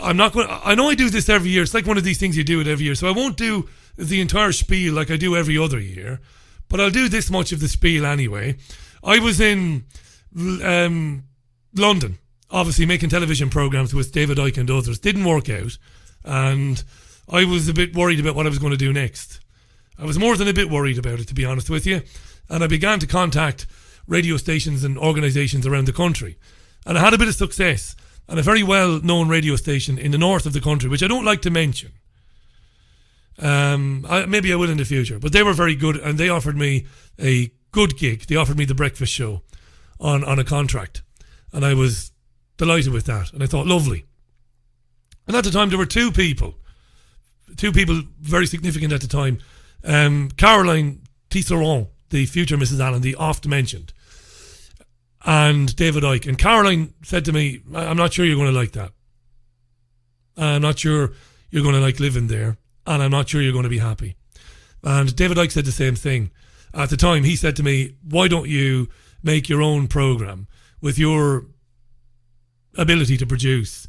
I'm not going. I know I do this every year. It's like one of these things you do it every year. So I won't do the entire spiel like I do every other year, but I'll do this much of the spiel anyway. I was in London, obviously making television programmes with David Icke and others. Didn't work out, and I was a bit worried about what I was going to do next. I was more than a bit worried about it, to be honest with you, and I began to contact radio stations and organisations around the country, and I had a bit of success. And a very well-known radio station in the north of the country, which I don't like to mention. Maybe I will in the future. But they were very good, and they offered me a good gig. They offered me the breakfast show on a contract. And I was delighted with that. And I thought, lovely. And at the time, there were two people very significant at the time. Caroline Tisserand, the future Mrs. Allen, the oft-mentioned, and David Icke. And Caroline said to me, I'm not sure you're going to like that. I'm not sure you're going to like living there. And I'm not sure you're going to be happy. And David Icke said the same thing. At the time, he said to me, why don't you make your own programme with your ability to produce?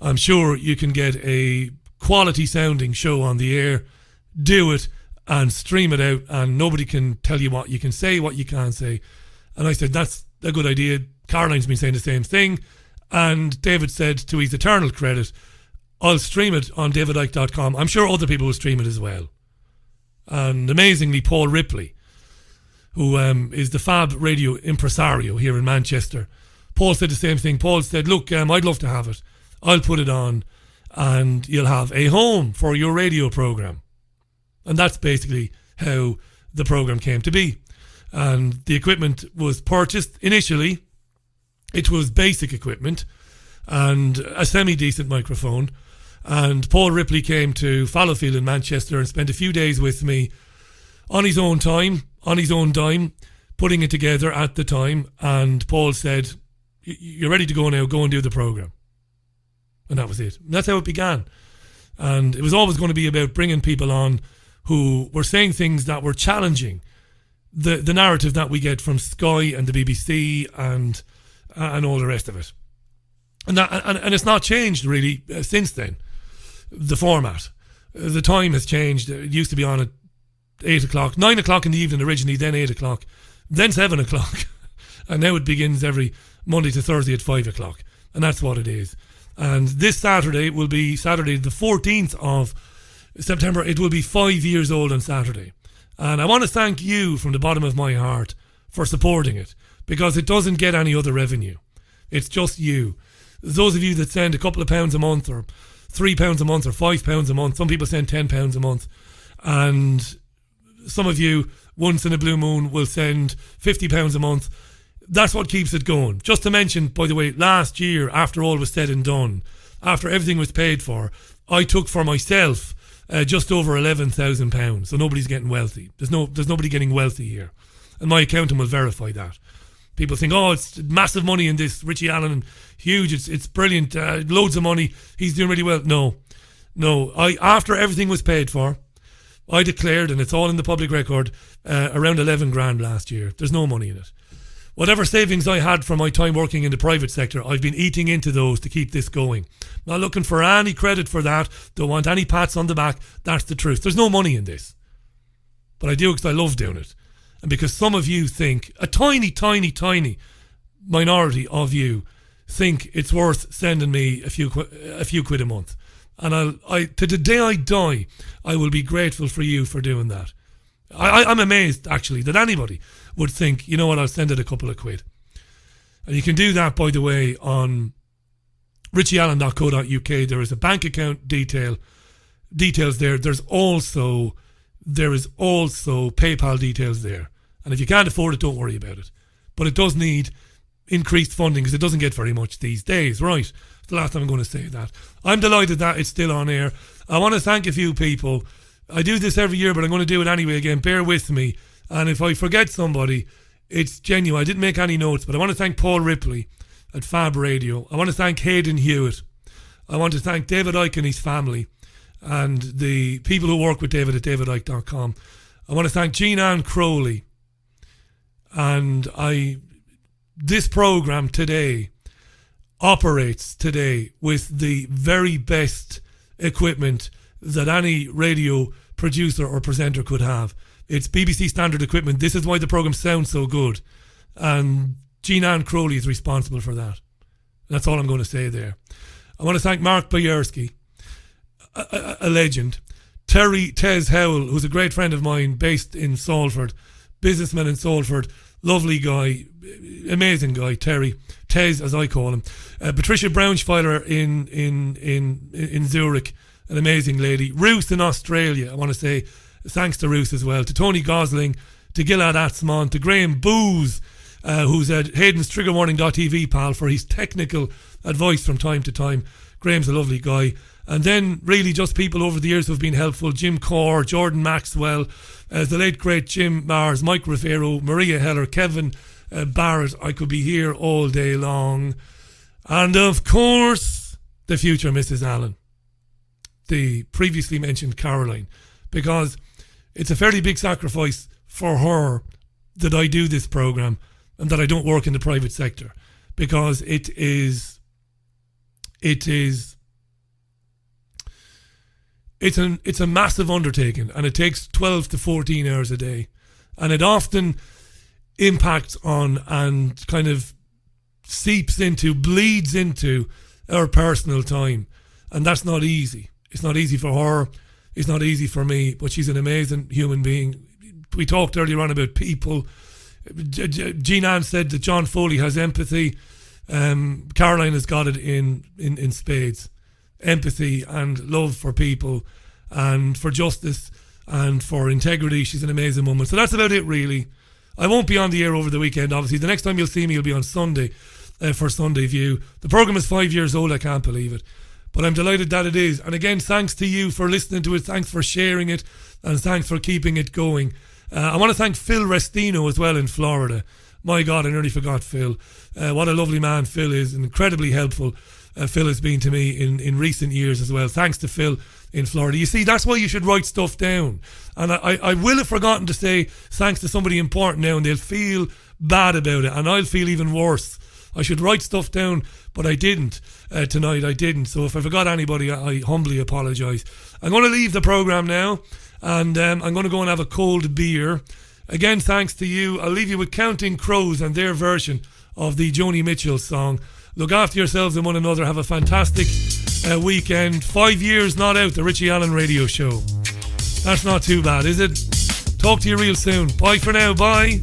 I'm sure you can get a quality sounding show on the air, do it and stream it out, and nobody can tell you what you can say, what you can't say. And I said, that's a good idea. Caroline's been saying the same thing. And David said, to his eternal credit, I'll stream it on davidicke.com. I'm sure other people will stream it as well. And amazingly, Paul Ripley, who is the fab radio impresario here in Manchester, Paul said the same thing. Paul said, look, I'd love to have it. I'll put it on and you'll have a home for your radio programme. And that's basically how the programme came to be. And the equipment was purchased initially. It was basic equipment and a semi-decent microphone. And Paul Ripley came to Fallowfield in Manchester and spent a few days with me on his own time, on his own dime, putting it together at the time. And Paul said, you're ready to go now, go and do the programme. And that was it. And that's how it began. And it was always going to be about bringing people on who were saying things that were challenging the narrative that we get from Sky and the BBC and all the rest of it. And it's not changed really since then. The format, the time has changed. It used to be on at 8 o'clock, 9 o'clock in the evening originally, then 8 o'clock, then 7 o'clock. And now it begins every Monday to Thursday at 5 o'clock. And that's what it is. And this Saturday will be Saturday the 14th of September. It will be 5 years old on Saturday. And I want to thank you from the bottom of my heart for supporting it, because it doesn't get any other revenue. It's just you. Those of you that send a couple of pounds a month or £3 a month or £5 a month. Some people send £10 a month. And some of you, once in a blue moon, will send £50 a month. That's what keeps it going. Just to mention, by the way, last year, after all was said and done, after everything was paid for, I took for myself just over £11,000. So nobody's getting wealthy. There's nobody getting wealthy here. And my accountant will verify that. People think, oh, it's massive money in this. Richie Allen, huge. It's brilliant. Loads of money. He's doing really well. No. After everything was paid for, I declared, and it's all in the public record, around 11 grand last year. There's no money in it. Whatever savings I had from my time working in the private sector, I've been eating into those to keep this going. Not looking for any credit for that. Don't want any pats on the back. That's the truth. There's no money in this. But I do because I love doing it. And because some of you think, a tiny minority of you think it's worth sending me a few quid a month. And to the day I die, I will be grateful for you for doing that. I'm amazed, actually, that anybody would think, you know what, I'll send it a couple of quid. And you can do that, by the way, on richieallen.co.uk. There is a bank account details there. There is also PayPal details there. And if you can't afford it, don't worry about it. But it does need increased funding because it doesn't get very much these days, right? It's the last time I'm going to say that. I'm delighted that it's still on air. I want to thank a few people. I do this every year, but I'm going to do it anyway again. Bear with me. And if I forget somebody, it's genuine. I didn't make any notes, but I want to thank Paul Ripley at Fab Radio. I want to thank Hayden Hewitt. I want to thank David Icke and his family. and the people who work with David at davidike.com. I want to thank Jean-Anne Crowley. And this program today operates today with the very best equipment that any radio producer or presenter could have. It's BBC standard equipment. This is why the program sounds so good. And Jean-Anne Crowley is responsible for that. That's all I'm going to say there. I want to thank Mark Boyerski, a legend. Tez Howell, who's a great friend of mine based in Salford, businessman in Salford, lovely guy, amazing guy, Tez as I call him. Patricia Braunschweiler in Zurich, an amazing lady. Ruth in Australia, I want to say thanks to Ruth as well. To Tony Gosling, to Gilad Atzmon, to Graham Booth, who's at Hayden's triggerwarning.tv pal for his technical advice from time to time. Graham's a lovely guy. And then really just people over the years who've been helpful. Jim Corr, Jordan Maxwell, the late great Jim Mars, Mike Rivero, Maria Heller, Kevin Barrett. I could be here all day long. And of course, the future Mrs. Allen, the previously mentioned Caroline, because it's a fairly big sacrifice for her that I do this program and that I don't work in the private sector, because it's a massive undertaking, and it takes 12 to 14 hours a day, and it often impacts on and kind of bleeds into our personal time, and that's not easy. It's not easy for her, it's not easy for me, but she's an amazing human being. We talked earlier on about people. Jean-Anne said that John Foley has empathy. Caroline has got it in spades. Empathy and love for people and for justice and for integrity. She's an amazing woman. So that's about it, really. I won't be on the air over the weekend, obviously. The next time you'll see me will be on Sunday for Sunday View. The programme is 5 years old. I can't believe it. But I'm delighted that it is. And again, thanks to you for listening to it. Thanks for sharing it. And thanks for keeping it going. I want to thank Phil Restino as well in Florida. My God, I nearly forgot Phil. What a lovely man Phil is, and incredibly helpful Phil has been to me in recent years as well. Thanks to Phil in Florida. You see, that's why you should write stuff down. And I will have forgotten to say thanks to somebody important now, and they'll feel bad about it, and I'll feel even worse. I should write stuff down, but I didn't tonight. I didn't. So if I forgot anybody, I humbly apologise. I'm going to leave the programme now, and I'm going to go and have a cold beer. Again, thanks to you. I'll leave you with Counting Crows and their version of the Joni Mitchell song. Look after yourselves and one another. Have a fantastic weekend. 5 years not out, the Richie Allen Radio Show. That's not too bad, is it? Talk to you real soon. Bye for now. Bye.